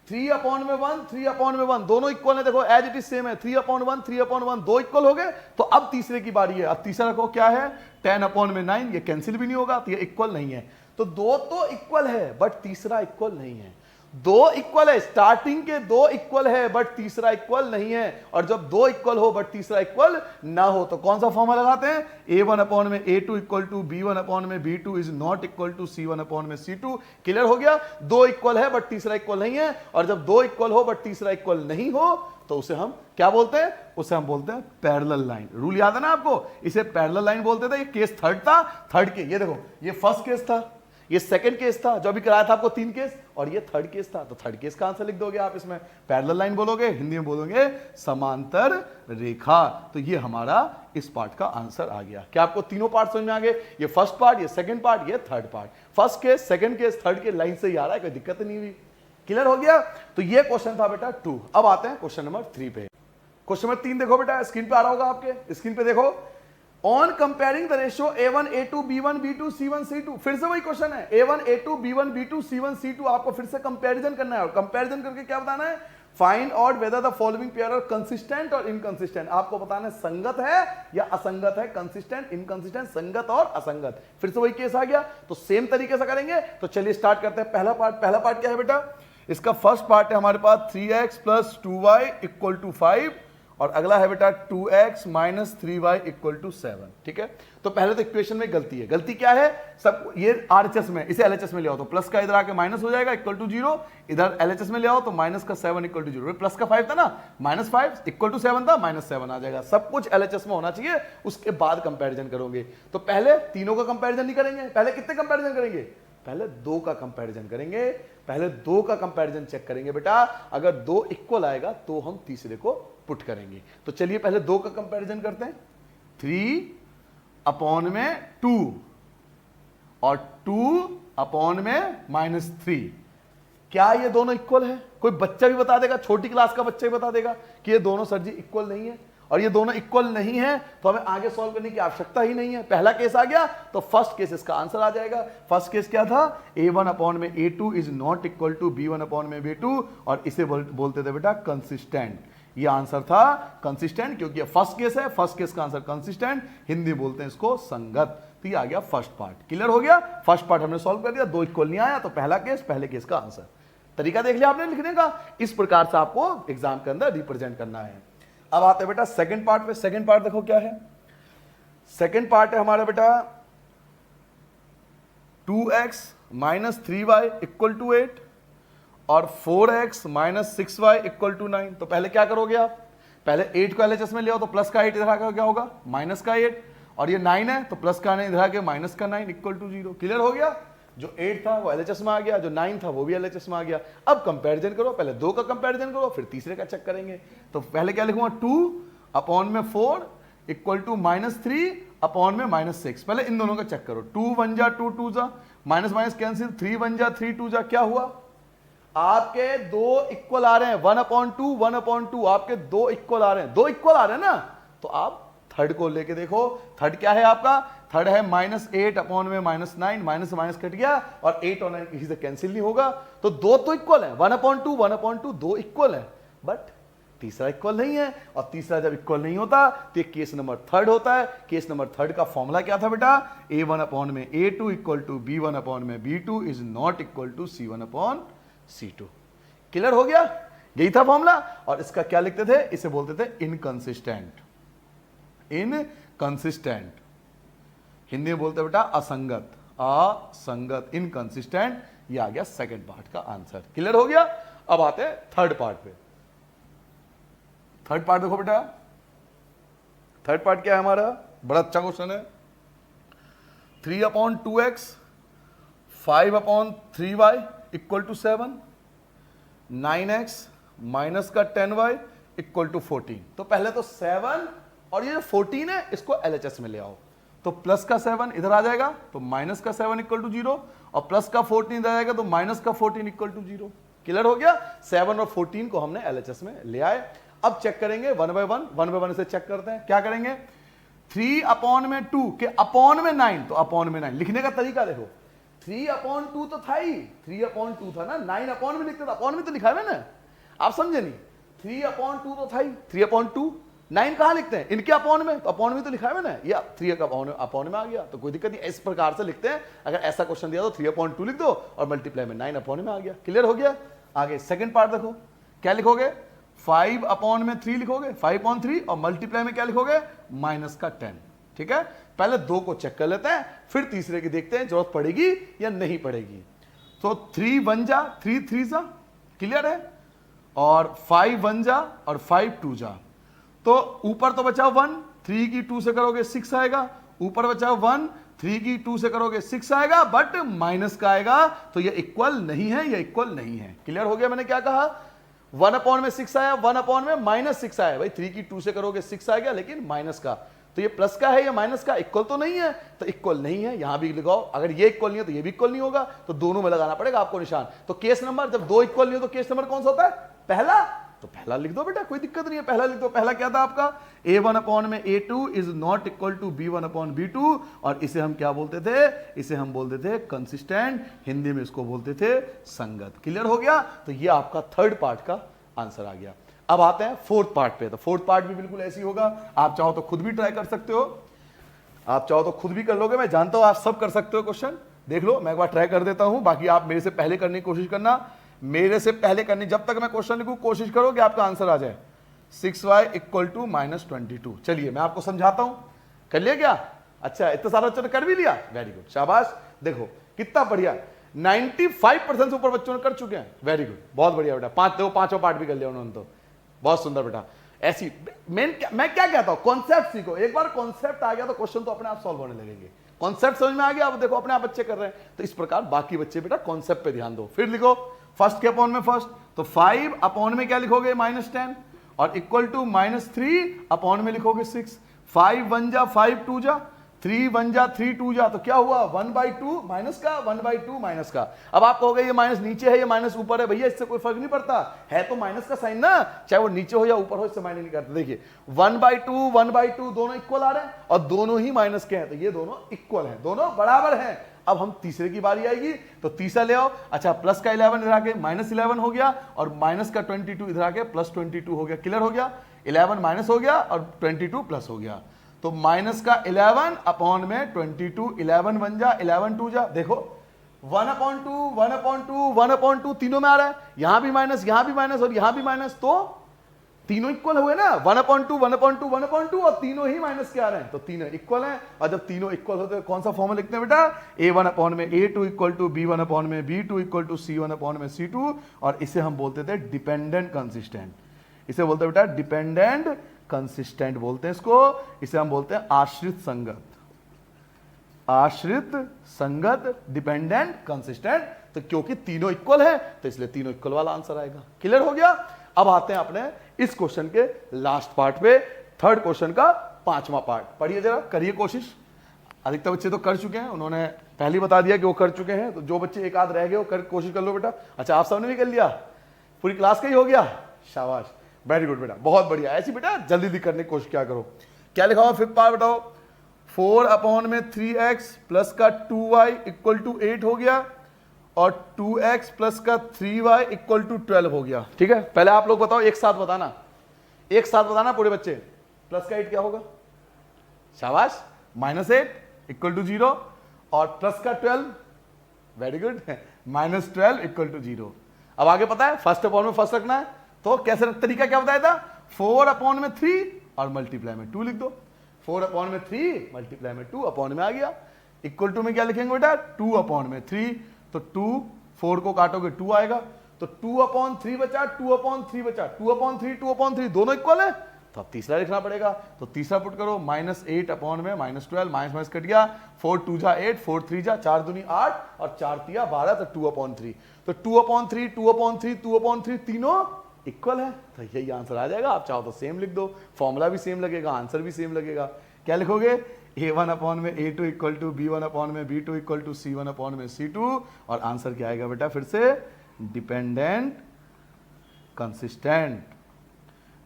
3 अपॉन में 1 3 अपॉन में 1, दोनों इक्वल है, देखो एज इट इज सेम है, 3 अपॉन 1 3 अपॉन 1, दो इक्वल हो गए। तो अब तीसरे की बारी है, अब तीसरा रखो क्या है, 10 अपॉन में 9, ये कैंसिल भी नहीं होगा तो ये इक्वल नहीं है। तो दो तो इक्वल है बट तीसरा इक्वल नहीं है। दो इक्वल है, स्टार्टिंग के दो इक्वल है बट तीसरा इक्वल नहीं है। और जब दो इक्वल हो बट तीसरा इक्वल ना हो तो कौन सा फॉर्मूला लगाते हैं, a1 अपॉन में a2 equal to b1 upon में b2 is not equal to c1 upon में c2। क्लियर हो गया, दो इक्वल है बट तीसरा इक्वल नहीं है। और जब दो इक्वल हो बट तीसरा इक्वल नहीं हो तो उसे हम क्या बोलते हैं, उसे हम बोलते हैं पैरेलल लाइन। रूल याद है ना आपको, इसे पैरेलल लाइन बोलते थे। ये केस थर्ड था, थर्ड के ये देखो, ये फर्स्ट केस था, ये सेकंड केस था जो अभी कराया था आपको 3 केस, और ये थर्ड केस था। तो थर्ड केस का आंसर लिख दोगे आप इसमें, पैरेलल लाइन बोलोगे, हिंदी में बोलोगे समांतर रेखा। तो ये हमारा इस पार्ट का आंसर आ गया। क्या आपको तीनों पार्ट समझ में आ गए, ये फर्स्ट पार्ट, ये सेकंड पार्ट, ये third part, first case second case third के लाइन से ही आ रहा है, कोई दिक्कत नहीं हुई। क्लियर हो गया। तो ये क्वेश्चन था बेटा 2। अब आते हैं क्वेश्चन नंबर 3 पे। क्वेश्चन नंबर 3 देखो बेटा, स्क्रीन पे आ रहा होगा आपके, स्क्रीन पे देखो। On comparing the ratio a1 a2 b1 b2 c1 c2, फिर से वही क्वेश्चन है, a1 a2 b1 b2 c1 c2, आपको फिर से कंपैरिजन करना है। और कंपैरिजन करके क्या बताना है, find out whether the following pair are consistent और इनकंसिस्टेंट। आपको बताना है संगत है या असंगत है, कंसिस्टेंट इनकंसिस्टेंट, संगत और असंगत। फिर से वही केस आ गया, तो सेम तरीके से करेंगे। तो चलिए स्टार्ट करते हैं। पहला पार्ट क्या है बेटा, इसका फर्स्ट पार्ट है हमारे पास 3x plus 2y equal to 5, और अगला है बेटा 2x minus 3y equal to 7। ठीक है, तो पहले तो इक्वेशन में गलती है। गलती क्या है, सब ये RHS में, इसे LHS में ले आओ तो प्लस का इधर आके माइनस हो जाएगा इक्वल टू 0, इधर LHS में ले आओ तो माइनस का 7 इक्वल टू 0, प्लस का 5 था ना, -5 इक्वल टू 7 था, -7 आ जाएगा। सब कुछ LHS में होना चाहिए, उसके बाद कंपैरिजन करोगे। तो पहले तीनों का कंपैरिजन नहीं करेंगे, पहले कितने कंपैरिजन करेंगे, पहले दो का कंपैरिजन करेंगे, पहले दो का कंपैरिजन चेक करेंगे बेटा। अगर दो इक्वल आएगा तो हम तीसरे को पुट करेंगे। तो चलिए पहले दो का कंपैरिजन करते हैं, 3 अपॉन में 2 और 2 अपॉन में -3। क्या ये दोनों इक्वल है, कोई बच्चा भी बता देगा, छोटी क्लास का बच्चा भी बता देगा कि ये दोनों सर जी इक्वल नहीं है। और ये दोनों इक्वल नहीं है तो हमें आगे सॉल्व करने की आवश्यकता ही नहीं है। पहला केस आ गया तो फर्स्ट केस इसका आंसर आ जाएगा। फर्स्ट केस क्या था, a1 अपॉन में a2 is not equal to b1 upon में b2, और इसे बोलते थे बेटा कंसिस्टेंट। ये आंसर था कंसिस्टेंट, क्योंकि फर्स्ट केस है, फर्स्ट केस का आंसर कंसिस्टेंट, हिंदी बोलते हैं इसको संगत। तो ये आ गया फर्स्ट पार्ट। क्लियर हो गया, फर्स्ट पार्ट हमने सॉल्व कर दिया, दो इक्वल नहीं आया तो पहला केस, पहले केस का आंसर। तरीका देख लिया आपने लिखने का, इस प्रकार से आपको एग्जाम के अंदर रिप्रेजेंट करना है। अब आते हैं बेटा सेकंड पार्ट पे। सेकंड पार्ट देखो क्या है, सेकंड पार्ट है हमारा बेटा 2x minus 3y equal to 8 और 4x minus 6y equal to 9। तो पहले क्या करोगे आप, पहले 8 को LHS में ले आओ तो प्लस का 8 इधर आकर क्या होगा, माइनस का 8, और ये 9 है तो प्लस का 9 इधर आके माइनस का 9 इक्वल टू 0। क्लियर हो गया, जो 8 था वो LHS में आ गया, जो 9 था वो भी LHS में आ गया। अब कंपैरिजन करो, पहले दो का कंपैरिजन करो फिर तीसरे का चेक करेंगे। तो पहले क्या लिखूंगा, 2 अपॉन में 4 इक्वल टू -3 अपॉन में -6। पहले इन दोनों का चेक करो, 2 1 जा 2 2 जा, माइनस माइनस कैंसिल, 3 1 जा 3 2 जा, क्या हुआ आपके दो इक्वल आ रहे हैं, 1/2 1/2, आपके दो इक्वल आ रहे हैं, दो इक्वल आ रहे हैं ना, तो आप थर्ड को लेके देखो। थर्ड क्या है आपका? थर्ड है -8/9, माइनस माइनस कट गया और 8 और 9 किसी से कैंसिल नहीं होगा, तो दो तो इक्वल है, 1/2 1/2 दो इक्वल है, बट तीसरा इक्वल नहीं है। और तीसरा जब इक्वल नहीं होता तो ये केस नंबर थर्ड होता है। केस नंबर थर्ड का फॉर्मूला क्या था बेटा? A1/A2 equal to B1/B2 is not equal to C1/C2। Clear हो गया? यही था फॉर्मूला। और इसका क्या लिखते थे? इसे बोलते थे इनकंसिस्टेंट। इनकंसिस्टेंट हिंदी में बोलते बेटा असंगत, असंगत, इनकंसिस्टेंट। ये आ गया सेकंड पार्ट का आंसर। क्लियर हो गया? अब आते हैं थर्ड पार्ट पे। थर्ड पार्ट देखो बेटा, थर्ड पार्ट क्या है हमारा? बड़ा अच्छा क्वेश्चन है। 3/2x 5/3y equal to 7, 9x minus का 10y इक्वल टू 14। तो पहले तो 7 और ये जो 14 है इसको LHS में ले आओ, तो प्लस का 7 इधर आ जाएगा, तो माइनस का 7 इक्वल टू 0, और प्लस का 14 इधर आएगा, तो माइनस का 14 इक्वल टू 0। क्लियर हो गया? 7 और 14 को हमने LHS में ले आए। अब चेक करेंगे 1/1 से चेक करते हैं। क्या करेंगे? 3/2 के अपॉन में 9, तो अपॉन में 9 लिखने का तरीका देखो। 3/2 तो था ही, 3/2 था ना, 9 अपॉन में लिखते, अपॉन में तो लिखा है ना, आप समझे नहीं? 3/2 तो था ही, 3/2, 9 कहां लिखते हैं? इनके अपॉन में, तो अपॉन में तो लिखा है ना, या 3 का अपॉन में आ गया, तो कोई दिक्कत नहीं। इस प्रकार से लिखते हैं। अगर ऐसा क्वेश्चन दिया तो 3/2 लिख दो और मल्टीप्लाई में 9 अपॉन में आ गया। क्लियर हो गया? आगे सेकंड पार्ट देखो, क्या लिखोगे? 5/3 लिखोगे, 5/3, और मल्टीप्लाई में क्या लिखोगे? माइनस का 10। ठीक है, पहले दो को चेक कर लेते हैं, फिर तीसरे की देखते हैं जरूरत पड़ेगी या नहीं पड़ेगी। तो 3 1 जा, 3 3 जा, क्लियर है, और 5 1 जा और 5 2 जा, तो ऊपर तो बचा 1, 3 की 2 से करोगे 6 आएगा, ऊपर बचा 1, 3 की 2 से करोगे 6 आएगा, बट माइनस का आएगा, तो ये इक्वल नहीं है, ये इक्वल नहीं है। क्लियर हो गया? मैंने क्या कहा? 1/6 आया, 1/-6 आया, भाई 3 की 2 से करोगे 6 आ गया, लेकिन माइनस का, तो ये प्लस का है या माइनस का? इक्वल तो नहीं है, तो इक्वल नहीं है, यहां भी लगाओ। अगर ये इक्वल नहीं है तो ये भी इक्वल नहीं होगा, तो दोनों में लगाना पड़ेगा आपको निशान। तो केस नंबर, जब दो इक्वल नहीं हो तो केस नंबर कौन सा होता है? पहला। तो पहला लिख दो बेटा, कोई दिक्कत नहीं है, पहला लिख दो। पहला क्या था आपका? A1/A2 is not equal to B1/B2, और इसे हम क्या बोलते थे? इसे हम बोलते थे कंसिस्टेंट, हिंदी में इसको बोलते थे संगत। क्लियर हो गया? तो ये आपका थर्ड पार्ट का आंसर आ गया। अब आते हैं फोर्थ पार्ट पे। तो फोर्थ पार्ट भी बिल्कुल ऐसी होगा, आप चाहो तो खुद भी ट्राई कर सकते हो, आप चाहो तो खुद भी कर लोगे, मैं जानता हूं आप सब कर सकते हो। क्वेश्चन देख लो, मैं एक बार ट्राई कर देता हूं, बाकी आप मेरे से पहले करने की कोशिश करना। मेरे से पहले करनी, जब तक मैं क्वेश्चन लिखूं कोशिश करो कि आपका आंसर आ जाए। 6y equal to -22। चलिए मैं आपको समझाता हूं, कर लिया क्या? अच्छा, इतना सारा बच्चों ने कर भी लिया, वेरी गुड, शाबाश। देखो कितना बढ़िया, 95% से ऊपर बच्चों ने कर चुके हैं, वेरी गुड, बहुत बढ़िया बेटा। पांचों पार्ट भी कर लिया उन्होंने, तो बहुत सुंदर बेटा। ऐसी मैं क्या कहता हूं, कॉन्सेप्ट सीखो। एक बार कॉन्सेप्ट आ गया तो क्वेश्चन तो अपने आप सॉल्व होने लगेंगे। कॉन्सेप्ट समझ में आ गया, अब देखो अपने आप बच्चे कर रहे हैं, तो इस प्रकार बाकी बच्चे बेटा कॉन्सेप्ट पे ध्यान दो। फिर लिखो फर्स्ट के अपॉन में फर्स्ट, तो 5 अपॉन में क्या लिखोगे? -10, और इक्वल टू -3 अपॉन में लिखोगे 6। 5 1 जा, 5 2 जा, 3 1 जा, 3 2 जा, तो क्या हुआ? 1/2 माइनस का, 1/2 माइनस का। अब आप कहोगे ये माइनस नीचे है, ये माइनस ऊपर है, भैया इससे कोई फर्क नहीं पड़ता है, तो माइनस का साइन ना, चाहे वो नीचे हो या ऊपर हो, इससे मायने नहीं करता। देखिए 1/2 दोनों इक्वल आ रहे हैं, और दोनों ही माइनस के हैं, तो ये दोनों इक्वल हैं, दोनों बराबर हैं। अब हम तीसरे की बारी आएगी, तो तीसरा ले आओ। अच्छा, प्लस का 11 इधर आके -11 हो गया, और माइनस का 22 इधर आके +22 हो गया। क्लियर हो गया? 11 माइनस हो गया और 22 प्लस हो गया, तो माइनस का 11 अपॉन में 22, 11 1 जा, 11 2 जा। देखो 1/2 1/2 1/2 तीनों में आ रहा है, यहां भी माइनस, यहां भी माइनस और यहां भी माइनस, तो तीनों इक्वल हुए ना, 1/2 1/2 1/2, और तीनों ही माइनस के आ रहे हैं, तो तीनों इक्वल हैं। और जब तीनों इक्वल होते हैं कौन सा फॉर्मूला लिखते हैं बेटा? A1/A2 equal to B1/B2 equal to C1/C2, और इसे हम बोलते थे डिपेंडेंट कंसिस्टेंट। इसे बोलते हैं बेटा डिपेंडेंट कंसिस्टेंट बोलते हैं इसको। इसे हम बोलते हैं आश्रित संगत, आश्रित संगत, डिपेंडेंट कंसिस्टेंट। तो क्योंकि तीनों इक्वल है, तो इसलिए तीनों इक्वल वाला आंसर आएगा। क्लियर हो गया? अब आते हैं अपने इस क्वेश्चन के लास्ट पार्ट पे, थर्ड क्वेश्चन का 5वां पार्ट। पढ़िए जरा, करिए कोशिश। अधिकतर बच्चे तो कर चुके हैं, उन्होंने पहले बता दिया कि वो कर चुके हैं, तो जो बच्चे एक आध रह गए वो कर कोशिश कर लो बेटा। अच्छा आप सबने भी कर लिया, पूरी क्लास का ही हो गया, शाबाश, वेरी गुड बेटा, बहुत बढ़िया। ऐसी बेटा जल्दी जल्दी करने की कोशिश क्या करो। क्या लिखा हुआ फिफ्थ पार्ट बताओ, 4/3x प्लस का 2y इक्वल टू 8 हो गया और 2x प्लस का 3y इक्वल टू 12 हो गया। ठीक है, पहले आप लोग बताओ, एक साथ बताना, एक साथ बताना पूरे बच्चे। प्लस का 8 क्या होगा, शाबाश, -8 इक्वल टू 0 और प्लस का 12, वेरी गुड, -12 इक्वल टू 0। अब आगे पता है फर्स्ट अपॉन में फर्स्ट रखना है, तो कैसे तरीका क्या बताया था, 4/3 और मल्टीप्लाई में 2 लिख दो। 4/3 मल्टीप्लाई में 2 अपॉन में आ गया, इक्वल टू में क्या लिखेंगे बेटा, 2/3, तो 2 4 को काटोगे 2 आएगा, तो 2/3 बचा, 2/3 बचा, 2/3 दोनों इक्वल है, तो अब तीसरा लिखना पड़ेगा, तो तीसरा पुट करो, -8 अपॉन में -12, माइनस कट गया, 4 2 जा 8, 4 3 जा 4 दूनी 8 और 4 तिया 12, तो 2/3, तो 2/3 2/3 2/3 तीनों इक्वल है, तो यही आंसर आ जाएगा। आप चाहो तो सेम लिख दो, फॉर्मूला भी सेम लगेगा, आंसर भी सेम लगेगा। क्या लिखोगे, a1/a2 equal to b1/b2 equal to c1/c2, और आंसर क्या आएगा बेटा, फिर से dependent consistent,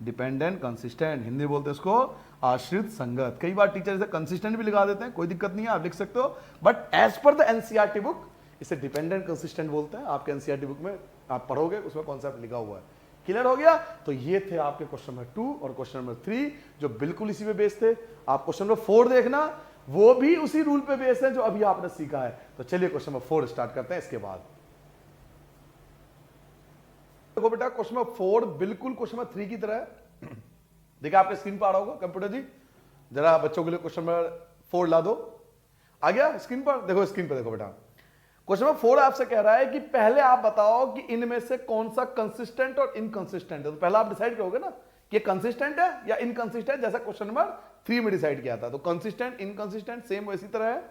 dependent consistent, Hindi बोलते हैं इसको आश्रित संगत। कई बार टीचर इसे कंसिस्टेंट भी लिखा देते हैं, कोई दिक्कत नहीं है, आप लिख सकते हो, but as per the NCERT book इसे डिपेंडेंट कंसिस्टेंट बोलते हैं। आपके एनसीईआरटी बुक में आप पढ़ोगे, उसमें कॉन्सेप्ट लिखा हुआ है। क्लियर हो गया, तो ये थे आपके क्वेश्चन नंबर 2 और क्वेश्चन नंबर 3 जो बिल्कुल इसी पे बेस्ड थे। आप क्वेश्चन नंबर 4 देखना, वो भी उसी रूल पे बेस्ड है जो अभी आपने सीखा है। तो चलिए क्वेश्चन नंबर 4 स्टार्ट करते हैं। इसके बाद देखो बेटा, क्वेश्चन नंबर 4 बिल्कुल क्वेश्चन नंबर 3 की तरह है। देखा आपके स्क्रीन पर आ रहा होगा, कंप्यूटर जी जरा बच्चों के लिए क्वेश्चन नंबर 4 ला दो। आ गया स्क्रीन पर, देखो स्क्रीन पर देखो बेटा, क्वेश्चन नंबर 4 आपसे कह रहा है कि पहले आप बताओ कि इनमें से कौन सा कंसिस्टेंट और इनकंसिस्टेंट है। तो पहले आप डिसाइड करोगे ना कि कंसिस्टेंट है या इनकंसिस्टेंट, जैसा क्वेश्चन नंबर 3 में डिसाइड किया था। तो कंसिस्टेंट इनकंसिस्टेंट सेम वैसी तरह है।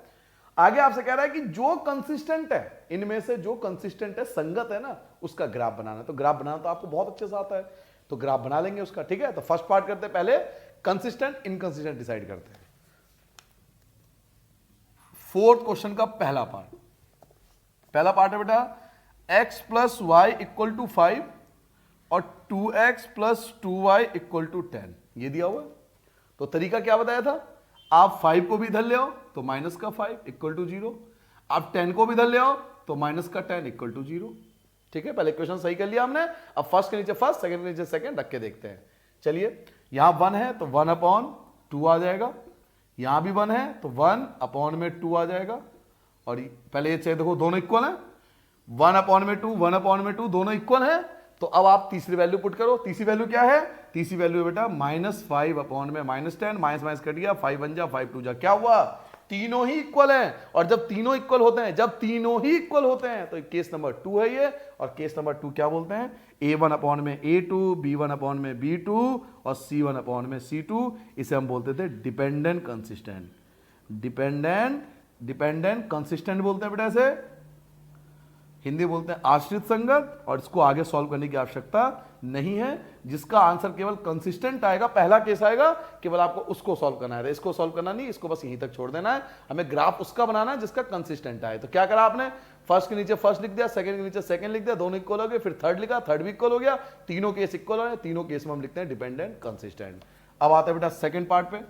आगे आपसे कह रहा है कि जो कंसिस्टेंट है, इनमें से जो कंसिस्टेंट है, संगत है ना, उसका ग्राफ बनाना। तो ग्राफ बनाना तो आपको बहुत अच्छे से आता है, तो ग्राफ बना लेंगे उसका। ठीक है, तो फर्स्ट पार्ट करते हैं, पहले कंसिस्टेंट इनकंसिस्टेंट डिसाइड करते हैं। फोर्थ क्वेश्चन का पहला पार्ट है बेटा, x plus y equal to 5 और 2x plus 2y equal to 10, ये दिया हुआ है। तो तरीका क्या बताया था, आप 5 को भी इधर ले आओ तो माइनस का 5 इक्वल टू 0, आप 10 को भी इधर ले आओ तो माइनस का 10 इक्वल टू 0। ठीक है, पहले इक्वेशन सही कर लिया हमने। अब फर्स्ट के नीचे फर्स्ट, सेकंड के नीचे सेकंड रख के देखते हैं। चलिए, यहां 1 है तो 1/2 आ जाएगा, यहां भी 1 है तो 1/2 आ जाएगा, और पहले ये चाहिए, देखो दोनों इक्वल है, 1/2 दोनों इक्वल है। तो अब आप तीसरी वैल्यू पुट करो। तीसरी वैल्यू क्या है, तीसरी वैल्यू बेटा -5/10, माइनस कट गया, 5 1 जा 5 2 जा, क्या हुआ, तीनों ही इक्वल हैं। और जब तीनों इक्वल होते हैं, तो केस नंबर 2 है ये। और केस नंबर 2 क्या बोलते हैं, a1/a2, b1/b2 और c1/c2, इसे हम बोलते थे डिपेंडेंट कंसिस्टेंट। डिपेंडेंट कंसिस्टेंट बोलते हैं बेटा इसे, हिंदी बोलते हैं आश्रित संगत। और इसको आगे सॉल्व करने की आवश्यकता नहीं है, जिसका आंसर केवल कंसिस्टेंट आएगा, पहला केस आएगा, केवल आपको उसको सॉल्व करना है, इसको सॉल्व करना नहीं, इसको बस यहीं तक छोड़ देना है। हमें ग्राफ उसका बनाना है जिसका कंसिस्टेंट आए। तो क्या करा आपने, फर्स्ट के नीचे फर्स्ट लिख दिया, सेकंड के नीचे सेकंड लिख दिया, दोनों इक्वल हो गए, फिर थर्ड लिखा, थर्ड भी इक्वल हो गया, तीनों केस इक्वल हो गए, तीनों केस में हम लिखते हैं डिपेंडेंट कंसिस्टेंट। अब आते हैं बेटा सेकंड पार्ट पे।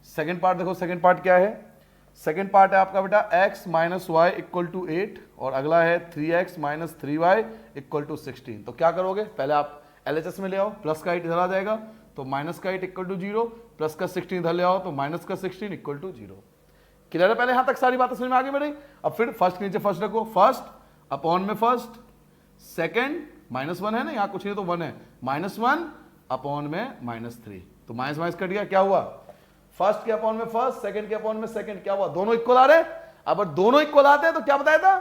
सेकंड पार्ट देखो, सेकंड पार्ट क्या है, सेकंड पार्ट है आपका बेटा x minus y equal to 8 और अगला है 3x minus 3y equal to 16। तो क्या करोगे, पहले आप LHS में ले आओ, प्लस का 8 इधर आ जाएगा तो माइनस का 8 इक्वल टू 0, प्लस का 16 इधर ले आओ तो माइनस का 16 इक्वल टू 0। क्लियर है, पहले यहां तक सारी बातें समझ में आ गई मेरी। अब फिर फर्स्ट के नीचे फर्स्ट रखो, फर्स्ट अपॉन में फर्स्ट, सेकेंड -1 है ना, यहाँ कुछ नहीं तो 1 है, -1 अपॉन में -3, तो माइनस माइनस कट गया, क्या हुआ, फर्स्ट के अपॉन में फर्स्ट, सेकंड के अपॉन में सेकंड, क्या हुआ, दोनों इक्वल आ रहे। अब दोनों इक्वल आते हैं तो क्या बताया था,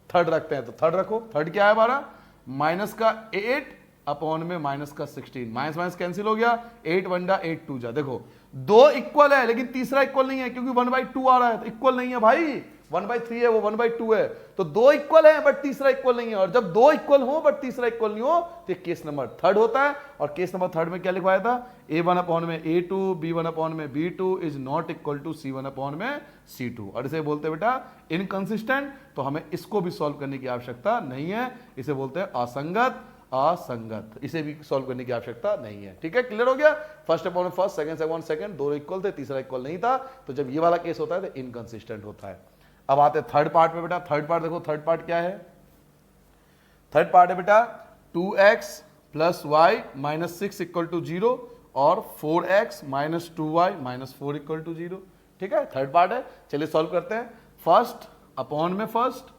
थर्ड रखते हैं, तो थर्ड रखो। थर्ड क्या है हमारा, माइनस का 8 अपॉन में माइनस का 16, माइनस माइनस कैंसिल हो गया, 8 1 जा 8 2 जा। देखो दो इक्वल है लेकिन तीसरा इक्वल नहीं है क्योंकि 1/2 आ रहा है, तो इक्वल नहीं है भाई, 1/3 है वो 1/2 है, तो दो इक्वल है बट तीसरा इक्वल नहीं है। और जब दो इक्वल हो बट तीसरा इक्वल नहीं हो तो केस नंबर थर्ड होता है। और केस नंबर थर्ड में क्या लिखवाया था, a1/a2 b1/b2 is not equal to c1/c2। और इसे बोलते हैं बेटा इनकंसिस्टेंट। तो हमें इसको भी सॉल्व करने की आवश्यकता नहीं है, इसे बोलते हैं असंगत। असंगत, इसे भी सॉल्व करने की आवश्यकता नहीं है। ठीक है, क्लियर हो गया। First upon first, second upon second, दोनों इक्वल थे, तीसरा इक्वल नहीं था। तो जब ये वाला केस होता है तो इनकंसिस्टेंट होता है। अब आते हैं थर्ड पार्ट में बेटा। थर्ड पार्ट देखो, थर्ड पार्ट क्या है। थर्ड पार्ट है बेटा 2x plus y minus 6 equal to 0 और 4x minus 2y minus 4 equal to 0। ठीक है, थर्ड पार्ट है। चलिए सॉल्व करते हैं। फर्स्ट अपॉन में फर्स्ट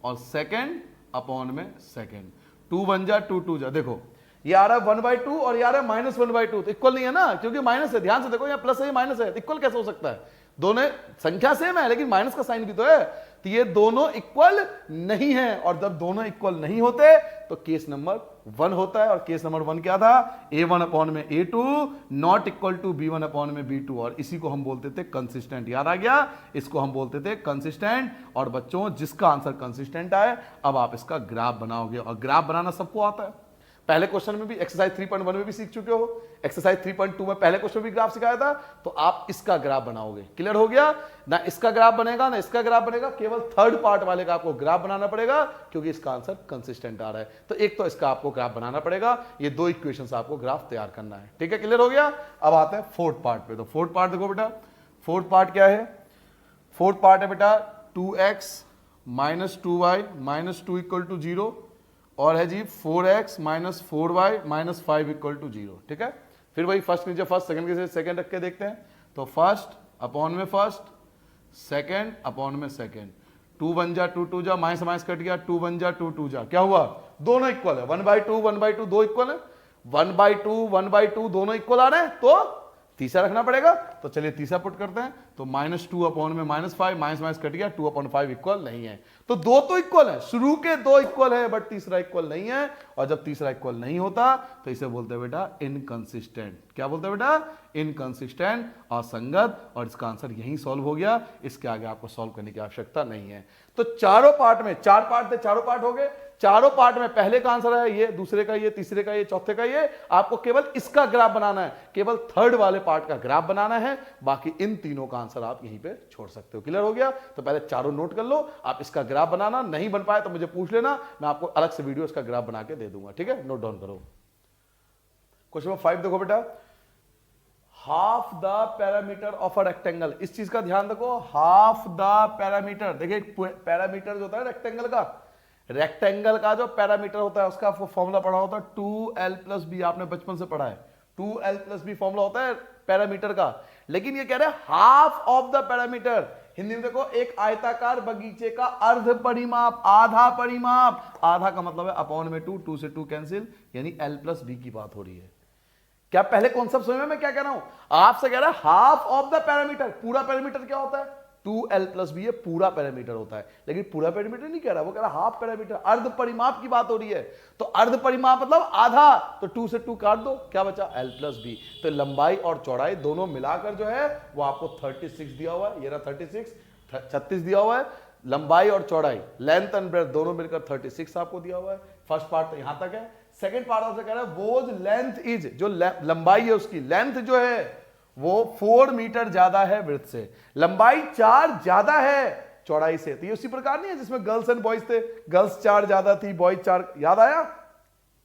और सेकंड अपॉन में सेकंड। 2 1 जा 2 2 जा। देखो ये आ रहा है 1/2 और ये आ रहा है -1/2, तो इक्वल नहीं है ना, क्योंकि माइनस है। ध्यान से देखो, यहाँ प्लस है ये माइनस है, इक्वल कैसे हो सकता है। दोनों संख्या सेम है लेकिन माइनस का साइन भी तो है, तो ये दोनों इक्वल नहीं है। और जब दोनों इक्वल नहीं होते तो केस नंबर 1 होता है। और केस नंबर 1 क्या था, a1/a2 not equal to b1/b2। और इसी को हम बोलते थे कंसिस्टेंट। याद आ गया, इसको हम बोलते थे कंसिस्टेंट। और बच्चों जिसका आंसर कंसिस्टेंट आए, अब आप इसका ग्राफ बनाओगे। और ग्राफ बनाना सबको आता है, पहले क्वेश्चन में भी एक्सरसाइज 3.1 में भी सीख चुके हो, एक्सरसाइज 3.2 में पहले क्वेश्चन में भी ग्राफ सिखाया था। तो आप इसका ग्राफ बनाओगे। क्लियर हो गया ना, इसका ग्राफ बनेगा ना इसका ग्राफ बनेगा, केवल थर्ड पार्ट वाले का आपको ग्राफ बनाना पड़ेगा क्योंकि इसका आंसर कंसिस्टेंट आ रहा है। तो एक तो इसका आपको ग्राफ बनाना पड़ेगा, ये दो इक्वेशन से आपको ग्राफ तैयार करना है। ठीक है, क्लियर हो गया। अब आते हैं फोर्थ पार्ट पे। तो फोर्थ पार्ट देखो बेटा, फोर्थ पार्ट क्या है। फोर्थ पार्ट है बेटा 2x minus 2y minus 2 equal to 0 और है जी 4x minus 4y minus 5 equal to 0। ठीक है, फिर वही फर्स्ट नीचे फर्स्ट, सेकंड के सेकंड रख के देखते हैं। तो फर्स्ट अपॉन में फर्स्ट, सेकंड अपॉन में सेकंड। 2 1 जा 2 2 जा, माइनस माइनस कट गया, 2 1 जा 2 2 जा। क्या हुआ, दोनों इक्वल है। 1/2 1/2 दो इक्वल है, 1/2 1/2 दोनों इक्वल आ रहे हैं, तो तीसरा रखना पड़ेगा। तो चलिए तीसरा पुट करते हैं। तो -2 अपॉन में -5, माइनस माइनस कट गया, 2/5 इक्वल नहीं है। तो दो तो इक्वल है, शुरू के दो इक्वल है बट तीसरा इक्वल नहीं है। और जब तीसरा इक्वल नहीं होता तो इसे बोलते हैं बेटा इनकंसिस्टेंट। क्या बोलते हैं बेटा, इनकंसिस्टेंट, असंगत। और इसका आंसर यहीं सॉल्व हो गया, इसके आगे आपको सॉल्व करने की आवश्यकता नहीं है। तो चारों पार्ट में, चार पार्ट थे, चारों पार्ट हो गए। चारों पार्ट में पहले का आंसर है ये, दूसरे का ये, तीसरे का ये, चौथे का ये। आपको केवल इसका ग्राफ बनाना है, केवल थर्ड वाले पार्ट का ग्राफ बनाना है। बाकी इन तीनों का आंसर आप यहीं पे छोड़ सकते हो। क्लियर हो गया। तो पहले चारों नोट कर लो, आप इसका ग्राफ बनाना, नहीं बन पाए तो मुझे पूछ लेना, मैं आपको अलग से वीडियो इसका ग्राफ बना के दे दूंगा। ठीक है, नोट डाउन करो। क्वेश्चन नंबर 5 देखो बेटा, half the parameter of a rectangle. इस चीज का ध्यान रखो, हाफ द पैरामीटर। देखिए पैरामीटर जो होता है रेक्टेंगल का, रेक्टेंगल का जो पैरामीटर होता है उसका फॉर्मूला पढ़ा होता है 2l + b। आपने बचपन से पढ़ा है, 2l + b फॉर्मूला होता है पैरामीटर का। लेकिन ये कह रहे हैं half of the parameter. Hindi में देखो, एक आयताकार बगीचे का अर्ध परिमाप, आधा परिमाप। आधा का मतलब है अपॉन में 2, 2 से 2 कैंसिल, यानी l + b की बात हो रही है। क्या पहले कॉन्सेप्ट समझ में मैं क्या कह रहा हूं, आपसे कह रहा है हाफ ऑफ द पैरामीटर। पूरा पैरामीटर क्या होता है, 2l + b ये पूरा पैरामीटर होता है। लेकिन पूरा पैरामीटर नहीं कह रहा, वो कह रहा हाफ पैरामीटर, अर्ध परिमाप की बात हो रही है। तो अर्ध परिमाप मतलब आधा, तो 2 से 2 काट दो, क्या बचा l + b। तो लंबाई और चौड़ाई दोनों मिलाकर जो है वो आपको 36 दिया हुआ है। ये रहा 36 दिया हुआ है। लंबाई और चौड़ाई, लेंथ एंड ब्रेथ दोनों मिलकर 36 आपको दिया हुआ है। फर्स्ट पार्ट तो यहां तक है। सेकंड पार्ट आपसे कह रहा है वो लेंथ इज, जो लंबाई है उसकी लेंथ जो है वो 4 मीटर ज्यादा है ब्रेथ से, लंबाई 4 ज्यादा है चौड़ाई से। तो ये उसी प्रकार नहीं है जिसमें गर्ल्स एंड बॉयज थे, गर्ल्स 4 ज्यादा थी, बॉयज 4, याद आया।